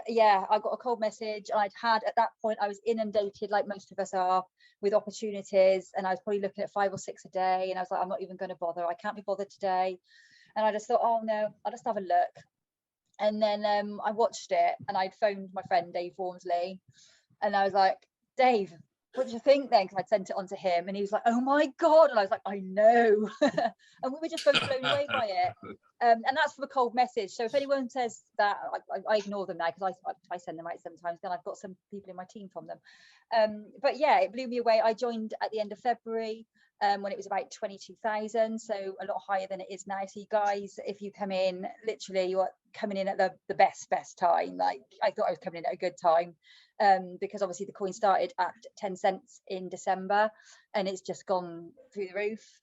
yeah, I got a cold message. I'd had, at that point, I was inundated, like most of us are, with opportunities, and I was probably looking at 5 or 6 a day, and I was like, I'm not even going to bother. I can't be bothered today. And I just thought, oh no, I'll just have a look. And then I watched it, and I'd phoned my friend Dave Wormsley, and I was like, Dave, what do you think then? Because I'd sent it on to him, and he was like, oh my God. And I was like, I know. And we were just both blown away by it. And that's for the cold message. So if anyone says that, I ignore them now, because I send them out sometimes. Then I've got some people in my team from them. But yeah, it blew me away. I joined at the end of February, when it was about 22,000, so a lot higher than it is now. So you guys, if you come in, literally you're coming in at the best time. Like, I thought I was coming in at a good time, because obviously the coin started at 10 cents in December, and it's just gone through the roof.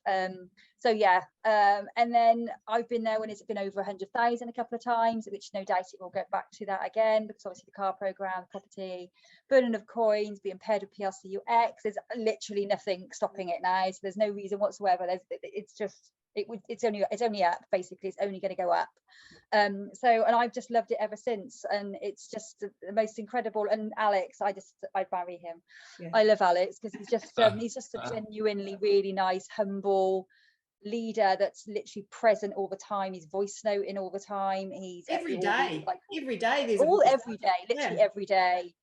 So yeah, and then I've been there when it's been over 100,000 a couple of times, which no doubt it will get back to that again, because obviously the car program, property, burning of coins, being paired with PLCU X, there's literally nothing stopping it now. So there's no reason whatsoever. It's just It's only up, basically. It's only going to go up. And I've just loved it ever since, and it's just the most incredible. And Alex, I'd marry him. Yeah. I love Alex because he's just a genuinely really nice, humble leader that's literally present all the time. He's voice noting all the time. He's every day, every day there's every day, literally every day.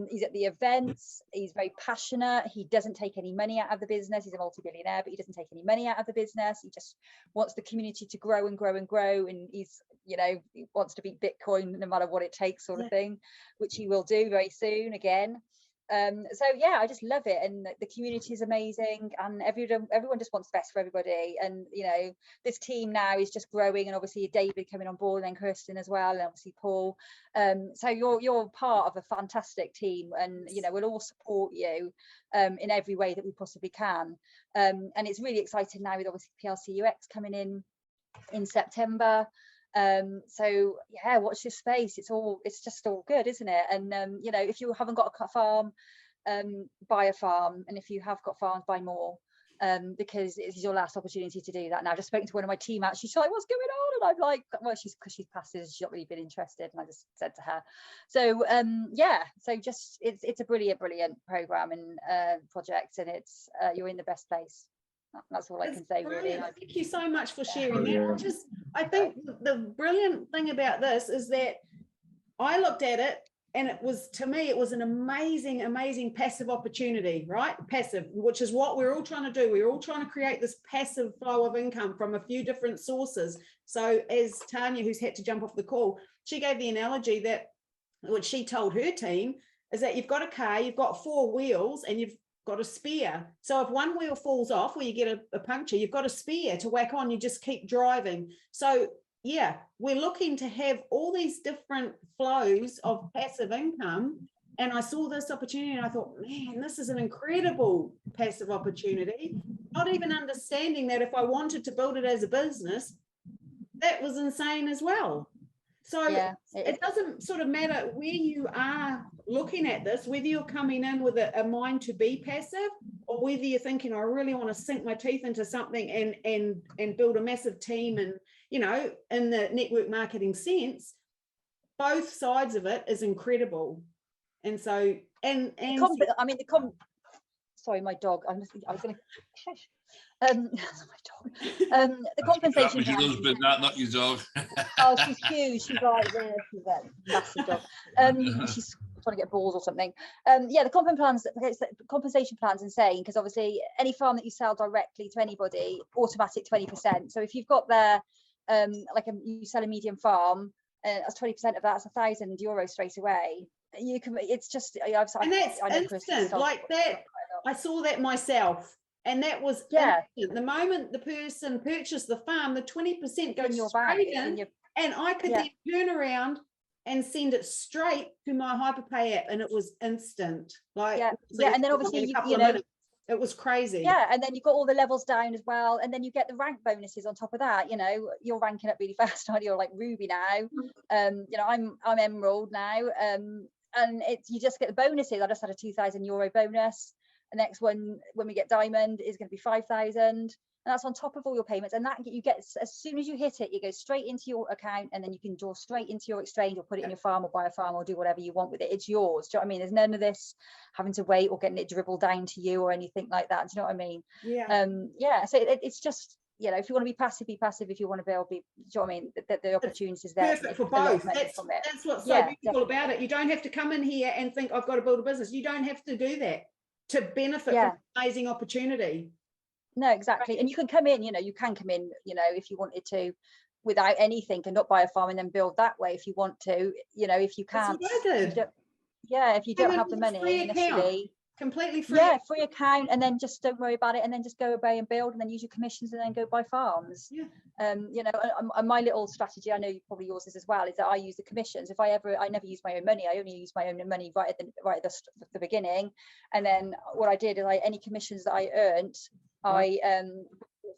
He's at the events. He's very passionate. He doesn't take any money out of the business. He's a multi-billionaire, but he doesn't take any money out of the business. He just wants the community to grow and grow and grow. And he's, he wants to beat Bitcoin no matter what it takes, sort of thing, which he will do very soon again. So yeah, I just love it, and the community is amazing, and everyone just wants the best for everybody. And this team now is just growing, and obviously David coming on board, and then Kirsten as well, and obviously Paul. So you're part of a fantastic team, and we'll all support you in every way that we possibly can. And it's really exciting now with obviously PLCU coming in September. So yeah, watch this space. It's just all good, isn't it? And if you haven't got a farm, buy a farm, and if you have got farms, buy more, because it's your last opportunity to do that. Now, I just spoke to one of my team actually. She's like, what's going on? And I'm like, well, because she's passive, she's not really been interested, and I just said to her, so yeah, so just it's a brilliant program and project, and it's you're in the best place. That's all I can say, really. Thank you so much for sharing that. I think the brilliant thing about this is that I looked at it, and to me it was an amazing passive opportunity, right? Passive, which is what we're all trying to do. We're all trying to create this passive flow of income from a few different sources. So as Tanya, who's had to jump off the call, she gave the analogy that what she told her team is that you've got a car, you've got 4 wheels, and you've got a spare. So if one wheel falls off or you get a puncture, you've got a spare to whack on. You just keep driving. So yeah, we're looking to have all these different flows of passive income. And I saw this opportunity and I thought, man, this is an incredible passive opportunity. Not even understanding that if I wanted to build it as a business, that was insane as well. So yeah, it doesn't sort of matter where you are looking at this, whether you're coming in with a mind to be passive, or whether you're thinking, I really want to sink my teeth into something and build a massive team, and in the network marketing sense, both sides of it is incredible. And so sorry, my dog. I was going to. My dog. The compensation. That was your husband, not your dog. Oh, she's huge. She's like this. She's a massive dog. She's trying to get balls or something. Yeah, the compensation plan's insane, because obviously any farm that you sell directly to anybody, automatic 20%. So if you've got there, you sell a medium farm, that's 20% of that's €1,000 straight away. You can. It's just. And that's instant. Like that. I saw that myself. And that was instant. The moment the person purchased the farm, the 20% goes straight in, and I could then turn around and send it straight to my Hyperpay app, and it was instant. And then obviously it was crazy. Yeah, and then you've got all the levels down as well, and then you get the rank bonuses on top of that. You're ranking up really fast. You're like Ruby now. I'm Emerald now, and you just get the bonuses. I just had a €2,000 bonus. The next one, when we get diamond, is going to be 5,000, and that's on top of all your payments. And that you get as soon as you hit it, you go straight into your account, and then you can draw straight into your exchange, or put it in your farm, or buy a farm, or do whatever you want with it. It's yours. Do you know what I mean? There's none of this having to wait or getting it dribbled down to you or anything like that. Do you know what I mean? Yeah. So it's just, if you want to be passive, be passive. If you want to build, do you know what I mean? The opportunities there. Perfect for both. That's what's so beautiful about it. You don't have to come in here and think, I've got to build a business. You don't have to do that to benefit from amazing opportunity. No, exactly. And you can come in, you can come in, if you wanted to, without anything, and not buy a farm and then build that way if you want to, if you can't. That's what I did. If you don't have the money initially. Completely free. Yeah, free account, and then just don't worry about it, and then just go away and build, and then use your commissions, and then go buy farms. My little strategy, I know probably yours is as well, is that I use the commissions. I never use my own money. I only use my own money right at the beginning, and then what I did is any commissions that I earned, I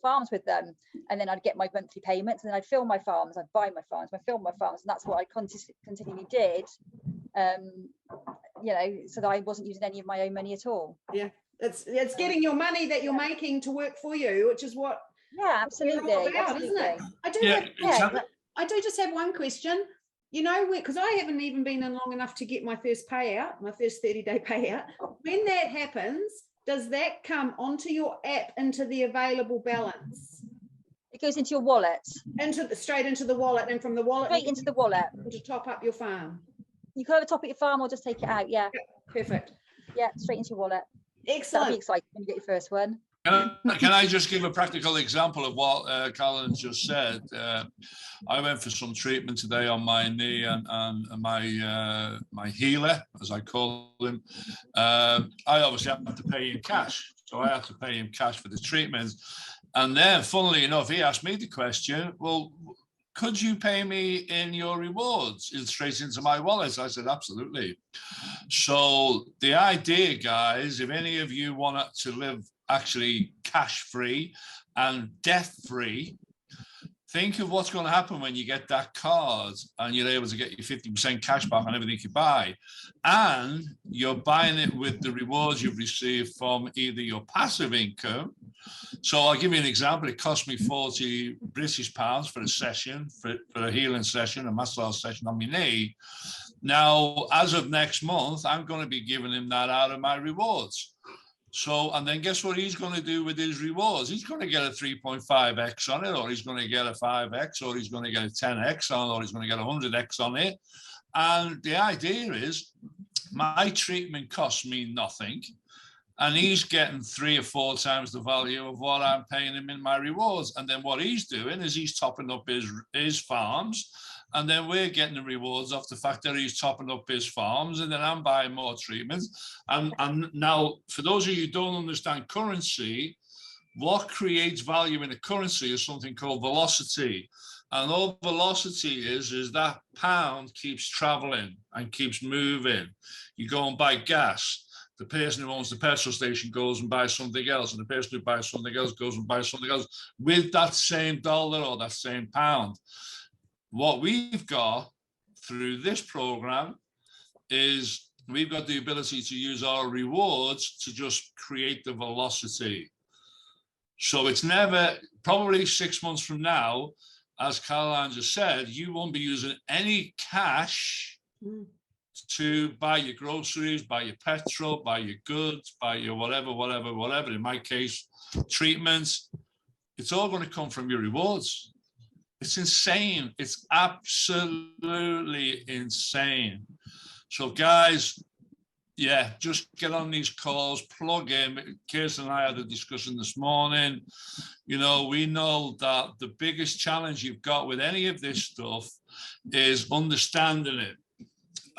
farms with them, and then I'd get my monthly payments, and then I'd fill my farms, I'd buy my farms, I'd fill my farms, and that's what I continually did. So that I wasn't using any of my own money at all. Yeah, it's getting your money that you're making to work for you, which is what Yeah, absolutely. About, Absolutely. isn't it? I do. Yeah, Have, exactly. I do just have one question. You know, because I haven't even been in long enough to get my first payout, my first 30-day payout. When that happens, does that come onto your app into the available balance? It goes into your wallet. Straight into the wallet, and from the wallet Straight into the wallet. to top up your farm. You can either top at your farm or just take it out. Yeah. Perfect. Yeah, straight into your wallet. That'll Excellent. be exciting when you get your first one. Can I just give a practical example of what Colin just said? I went for some treatment today on my knee and my healer, as I call him. I obviously have to pay him cash, so I had to pay him cash for the treatment. And then, funnily enough, he asked me the question, well, could you pay me in your rewards straight into my wallet? I said, absolutely. So the idea, guys, if any of you want to live actually cash free and debt free, think of what's going to happen when you get that card and you're able to get your 50% cash back on everything you buy, and you're buying it with the rewards you've received from either your passive income. So I'll give you an example. It cost me 40 British pounds for a session, for a healing session, a massage session on my knee. Now, as of next month, I'm going to be giving him that out of my rewards. So, and then guess what he's going to do with his rewards? He's going to get a 3.5x on it, or he's going to get a 5x, or he's going to get a 10x on, or he's going to get a 100x on it. And the idea is my treatment costs me nothing, and he's getting 3 or 4 times the value of what I'm paying him in my rewards. And then what he's doing is he's topping up his farms, and then we're getting the rewards off the fact that he's topping up his farms, and then I'm buying more treatments. And now, for those of you who don't understand currency, what creates value in a currency is something called velocity. And all velocity is that pound keeps traveling and keeps moving. You go and buy gas. The person who owns the petrol station goes and buys something else, and the person who buys something else goes and buys something else with that same dollar or that same pound. What we've got through this program is we've got the ability to use our rewards to just create the velocity. So it's never, probably 6 months from now, as Caroline just said, you won't be using any cash to buy your groceries, buy your petrol, buy your goods, buy your whatever. In my case, treatments. It's all going to come from your rewards. It's insane. It's absolutely insane. So guys, yeah, just get on these calls, plug in. Kirsten and I had a discussion this morning. You know, we know that the biggest challenge you've got with any of this stuff is understanding it.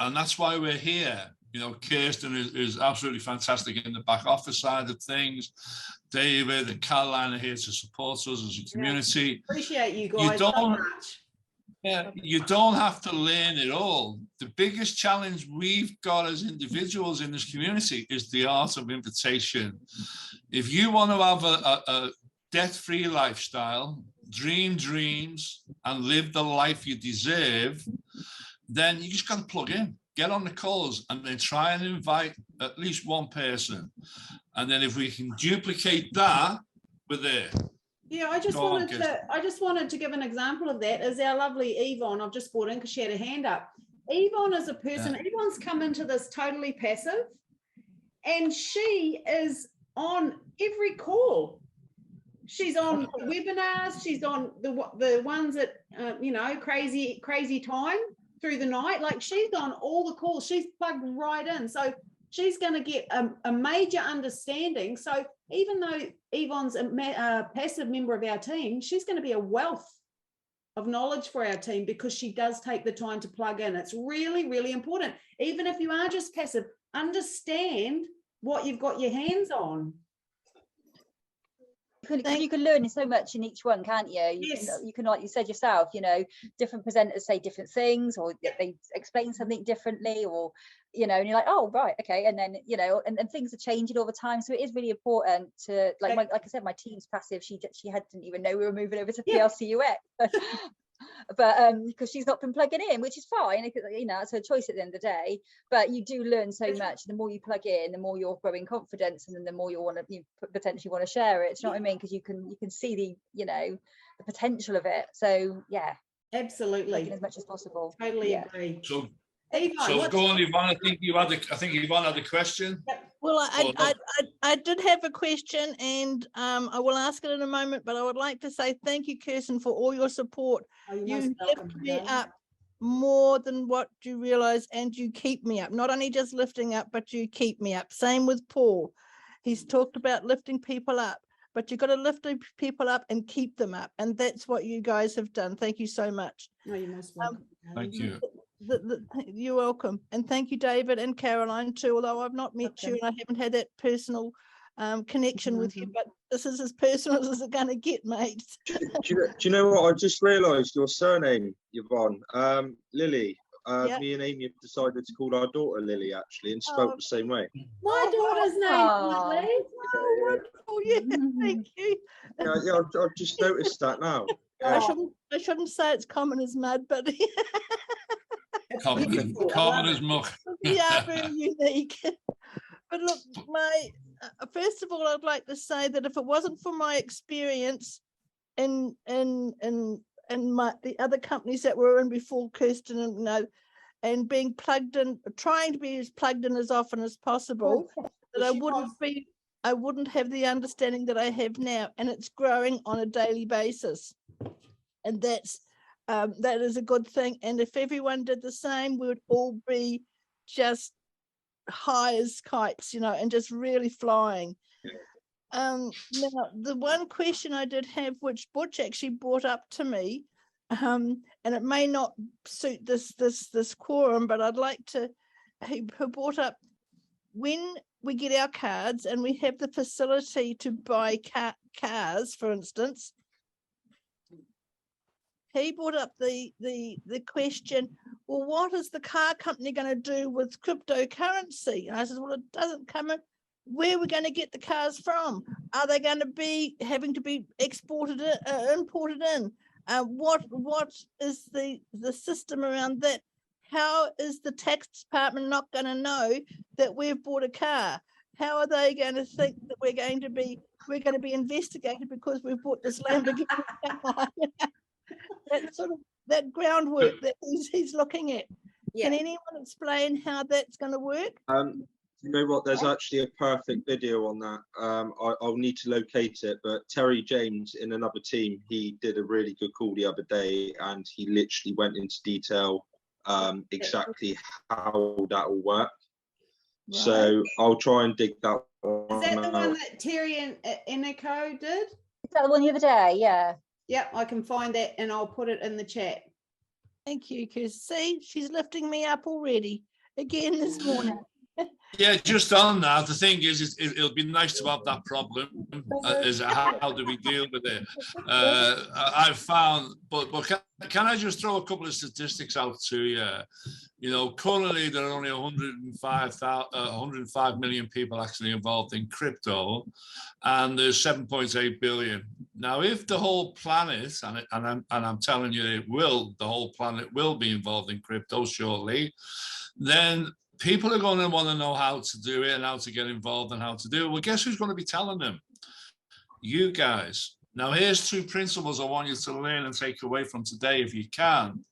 And that's why we're here. You know, Kirsten is absolutely fantastic in the back office side of things. David and Caroline are here to support us as a community. Yeah, appreciate you guys so much. Yeah, you don't have to learn it all. The biggest challenge we've got as individuals in this community is the art of invitation. If you want to have a debt-free lifestyle, dream dreams, and live the life you deserve, then you just got to plug in, get on the calls, and then try and invite at least one person. And then if we can duplicate that, we're there. Yeah, I just wanted to give an example of that. Is our lovely Yvonne, I've just brought in because she had a hand up. Yvonne is a person, Yvonne's come into this totally passive, and she is on every call. She's on webinars, she's on the ones at you know, crazy time through the night. Like, she's on all the calls, she's plugged right in. So she's going to get a major understanding. So even though Yvonne's a passive member of our team, she's going to be a wealth of knowledge for our team because she does take the time to plug in. It's really, really important. Even if you are just passive, understand what you've got your hands on. You can learn so much in each one, can't you? You can, like you said yourself, you know, different presenters say different things, or they explain something differently, or, you know, and you're like, oh, right, okay. And then, you know, and things are changing all the time. So it is really important to, like I said, my team's passive. She didn't even know we were moving over to PLCU. but because she's not been plugging in, which is fine, you know, it's her choice at the end of the day. But you do learn so much. The more you plug in, the more you're growing confidence, and then the more you potentially want to share it. Do you know what I mean? Because you can see the, you know, the potential of it. So yeah, absolutely, as much as possible. Totally agree. So, Yvonne, go on, Yvonne. I think Yvonne had a question. Well, I did have a question, and I will ask it in a moment, but I would like to say thank you, Kirsten, for all your support. You lift me up more than what you realize, and you keep me up. Not only just lifting up, but you keep me up. Same with Paul. He's talked about lifting people up, but you've got to lift people up and keep them up. And that's what you guys have done. Thank you so much. Oh, you're most welcome. Thank you. You're welcome. And thank you, David and Caroline too, although I've not met you and I haven't had that personal connection with you, but this is as personal as it's going to get, mate. Do you know what? I just realised your surname, Yvonne. Lily. Yeah. Me and Amy have decided to call our daughter Lily, actually, and spelt the same way. My daughter's name, Lily. Oh, wonderful. Yeah, thank you. Yeah, I've just noticed that now. I shouldn't say it's common as mud, but Common as muck. we are very unique. But look, first of all, I'd like to say that if it wasn't for my experience in the other companies that were in before Kirsten, and, you know, and being plugged in, trying to be as plugged in as often as possible, that I wouldn't have the understanding that I have now, and it's growing on a daily basis, and that is a good thing. And if everyone did the same, we would all be just high as kites, you know, and just really flying. Now, the one question I did have, which Butch actually brought up to me, and it may not suit this quorum, but I'd like to, he brought up, when we get our cards and we have the facility to buy cars, for instance, he brought up the question, well, what is the car company going to do with cryptocurrency? And I said, well, it doesn't come in. Where are we going to get the cars from? Are they going to be having to be exported, imported in? What is the system around that? How is the tax department not going to know that we've bought a car? How are they going to think that we're going to be investigated because we've bought this Lamborghini car? That sort of that groundwork that he's looking at. Yeah. Can anyone explain how that's going to work? You know what? There's actually a perfect video on that. I'll need to locate it, but Terry James in another team, he did a really good call the other day, and he literally went into detail exactly how that will work. Right. So I'll try and dig that one. Is that the one that Terry and Eniko did? Is that the one the other day? Yeah. Yep, I can find that and I'll put it in the chat. Thank you, because see, she's lifting me up already again this morning. Yeah, just on that, the thing is, it'll be nice to have that problem. Is how do we deal with it? I've found, but can I just throw a couple of statistics out to you? You know, currently there are only 105 million people actually involved in crypto, and there's 7.8 billion. Now, if the whole planet, and I'm telling you, the whole planet will be involved in crypto shortly, then people are going to want to know how to do it and how to get involved and how to do it. Well, guess who's going to be telling them? You guys. Now, here's two principles I want you to learn and take away from today if you can.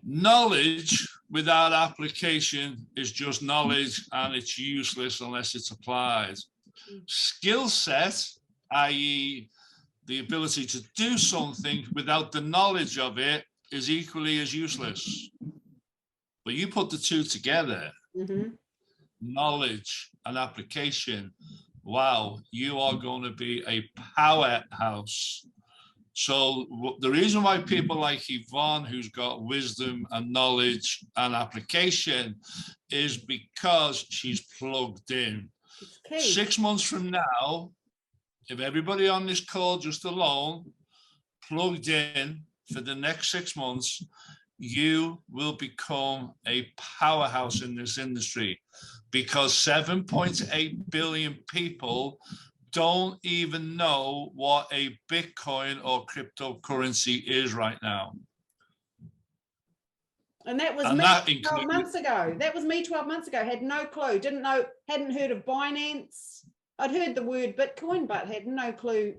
Knowledge without application is just knowledge, and it's useless unless it's applied. Skill set, i.e. the ability to do something without the knowledge of it, is equally as useless. But you put the two together, knowledge and application, wow, you are going to be a powerhouse. So the reason why people like Yvonne, who's got wisdom and knowledge and application, is because she's plugged in. 6 months from now, if everybody on this call just alone plugged in for the next 6 months, you will become a powerhouse in this industry, because 7.8 billion people don't even know what a Bitcoin or cryptocurrency is right now. And that was And me that 12 included- months ago. That was me 12 months ago. Had no clue. Didn't know, hadn't heard of Binance. I'd heard the word Bitcoin, but had no clue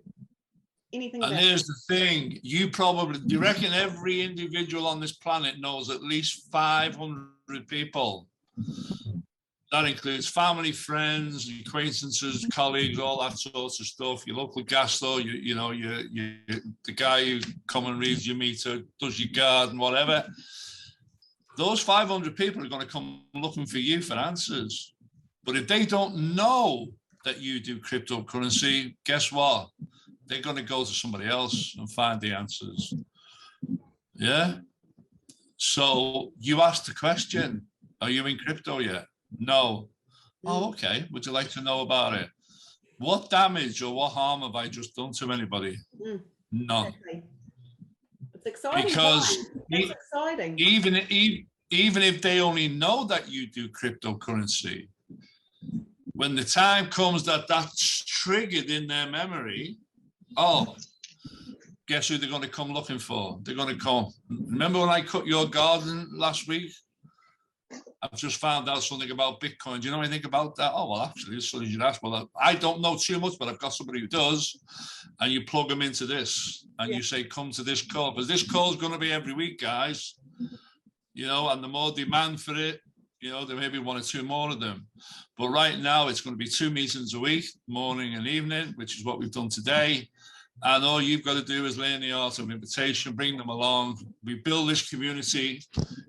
anything And about it. here's the thing, do you reckon every individual on this planet knows at least 500 people? That includes family, friends, acquaintances, colleagues, all that sorts of stuff. Your local gas store, you know, the guy who come and reads your meter, does your garden, whatever. Those 500 people are going to come looking for you for answers. But if they don't know that you do cryptocurrency, guess what? They're going to go to somebody else and find the answers. Yeah. So you asked the question, are you in crypto yet? No. Oh, okay. Would you like to know about it? What damage or what harm have I just done to anybody? None. Exactly. It's exciting. Because It's exciting. even if they only know that you do cryptocurrency, when the time comes that that's triggered in their memory, oh, guess who they're going to come looking for? They're going to come. Remember when I cut your garden last week? I've just found out something about Bitcoin. Do you know anything about that? Oh, well, actually, as soon as you ask, well, I don't know too much, but I've got somebody who does. And you plug them into this and you say, come to this call, because this call is going to be every week, guys. You know, and the more demand for it, you know, there may be 1 or 2 more of them. But right now, it's going to be 2 meetings a week, morning and evening, which is what we've done today. And all you've got to do is learn the art of invitation, bring them along. We build this community,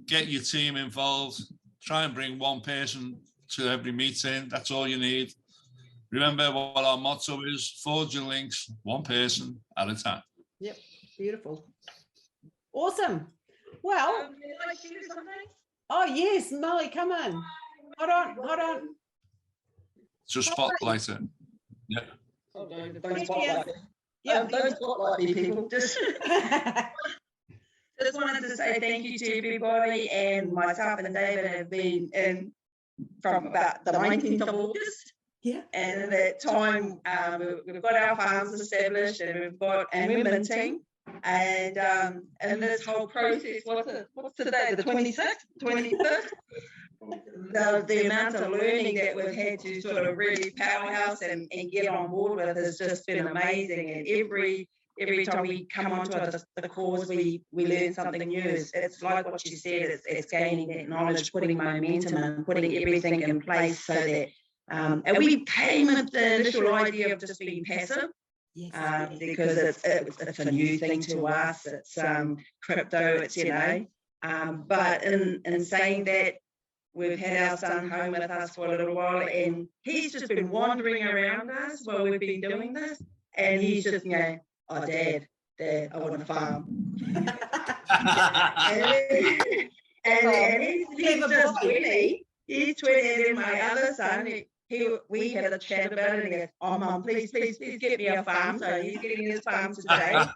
get your team involved, try and bring 1 person to every meeting. That's all you need. Remember what our motto is, forge your links, 1 person at a time. Yep, beautiful. Awesome. Well, oh yes, Molly, come in. Hold on. Just spotlight it. Yeah. Don't spotlight. Yeah. Don't spotlight me, people. Just wanted to say thank you to everybody, and myself and David have been in from about the 19th of August. Yeah. And at that time, we've got our farms established, and we're minting. And this whole process, what's today, the 26th, 25th? The amount of learning that we've had to sort of really powerhouse and get on board with has just been amazing. And every time we come onto the course, we learn something new. It's like what you said, it's gaining that knowledge, putting momentum and putting everything in place so that, and we came with the initial idea of just being passive. Yes. Because it's a new thing to us. It's crypto, it's, you know, but in saying that, we've had our son home with us for a little while, and he's just been wandering around us while we've been doing this, and he's just, you know, oh, Dad, I want to farm. and he's just 20. He's 20, and then my other son, we had a chat about it, and he goes, oh, Mum, please get me a farm. So he's getting his farm today.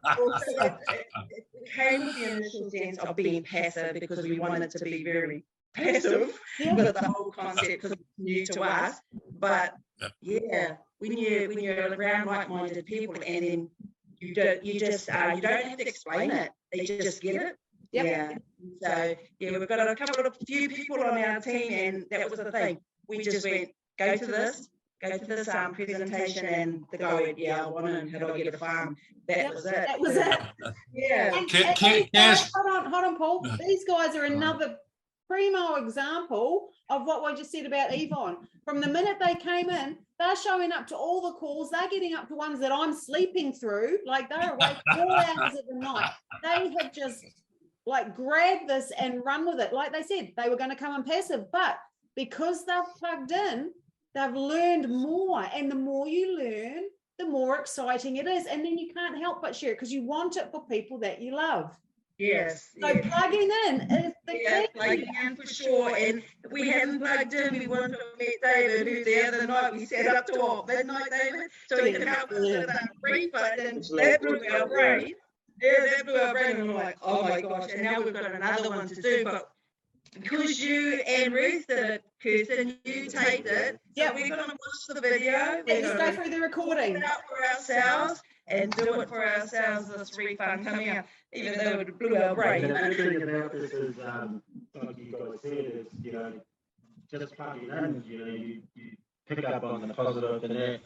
It came with the initial sense of being passive, because we wanted to be very passive with the whole concept, because it's new to us. But yeah, when you're around like-minded people, and then you don't have to explain it; they just get it. Yep. Yeah. So yeah, we've got a few people on our team, and that was the thing. We just went, go to this presentation, and the guy went, yeah, I want to, how do I get a farm? That was it. Yeah. Hold on, Paul. These guys are another primo example of what I just said about Yvonne. From the minute they came in, they're showing up to all the calls. They're getting up to ones that I'm sleeping through. Like, they're awake 4 hours of the night. They have just like grabbed this and run with it. Like they said, they were going to come in passive, but because they've plugged in, they've learned more. And the more you learn, the more exciting it is. And then you can't help but share it, because you want it for people that you love. Yes. So plugging in is the key. Plugging in for sure. And if we hadn't plugged in, we wanted to meet David, who the other night we set up to midnight, David, so he could help us with that brief, but then that blew our brain. Yeah, that blew our brain, and we're like, oh my gosh, and now we've got another one to do, but because you and Ruth did it, Kirsten, you taped it. So Yep. we're going to watch the video. Let's We're go going through the to recording. it out for ourselves and do it for ourselves, this refund coming out, even though it blew our brain. The good thing about this is, like you guys said, is, you know, just plugging in, you know, you pick up on the positive and that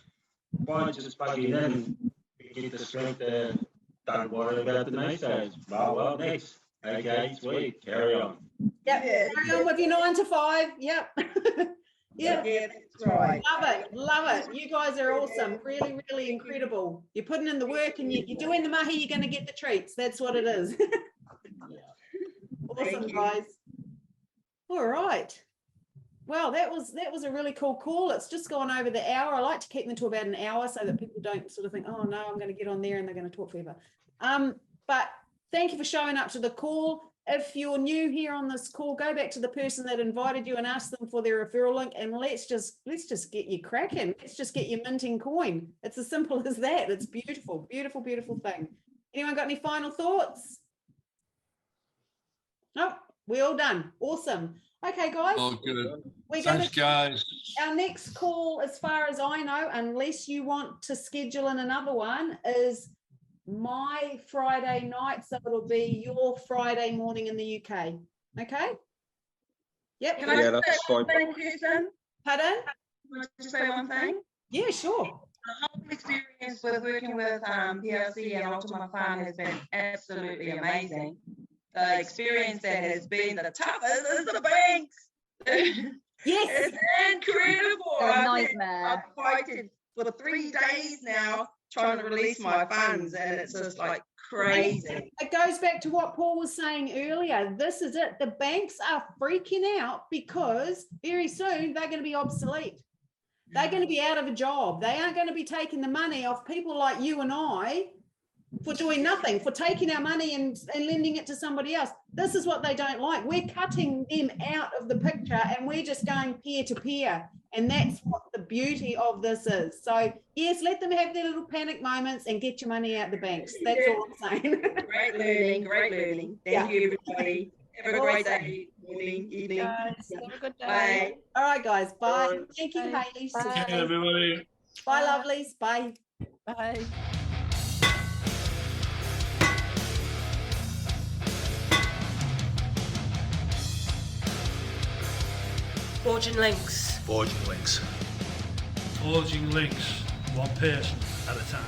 by just plugging in, you get the strength to don't worry about the naysayers. Well, next. Okay, sweet, carry on. Yep. Yeah. Carry on with your 9 to 5. Yep. Yeah. Yeah, that's right. Love it. Love it. You guys are awesome. Really, really incredible. You're putting in the work and you're doing the mahi, you're going to get the treats. That's what it is. Awesome, Thank you. guys. All right. Well, that was a really cool call. It's just gone over the hour. I like to keep them to about an hour so that people don't sort of think, oh no, I'm going to get on there and they're going to talk forever. But thank you for showing up to the call. If you're new here on this call, go back to the person that invited you and ask them for their referral link, and let's just get you cracking. Let's just get you minting coin. It's as simple as that. It's beautiful, beautiful, beautiful thing. Anyone got any final thoughts? Nope, we're all done. Awesome. Okay, guys. Oh, good. We're Thanks, gonna, guys. our next call, as far as I know, unless you want to schedule in another one, is my Friday night, so it'll be your Friday morning in the UK. Okay? Yep. Can I Yeah, just that's say one fine. thing, Kirsten? Pardon? Can I just say one thing? Yeah, sure. The whole experience with working with PLC and Ultima Fund has been absolutely amazing. The experience that has been the toughest is the banks. Yes. It's incredible. They're a I've nightmare. fighted for 3 days now trying to release my funds, and it's just like crazy. It goes back to what Paul was saying earlier. This is it. The banks are freaking out because very soon they're going to be obsolete. They're going to be out of a job. They aren't going to be taking the money off people like you and I for doing nothing, for taking our money and lending it to somebody else. This is what they don't like. We're cutting them out of the picture and we're just going peer to peer. And that's what the beauty of this is. So yes, let them have their little panic moments and get your money out the banks. That's all I'm saying. Great learning, great learning. Thank you, everybody. Have a great day, morning, evening. Guys, have a good day. Bye. All right, guys. Bye. Thank you, Bye. Hayley. Bye. Okay, everybody. Bye, lovelies. Bye. Bye. Forging links. Forging links, one person at a time.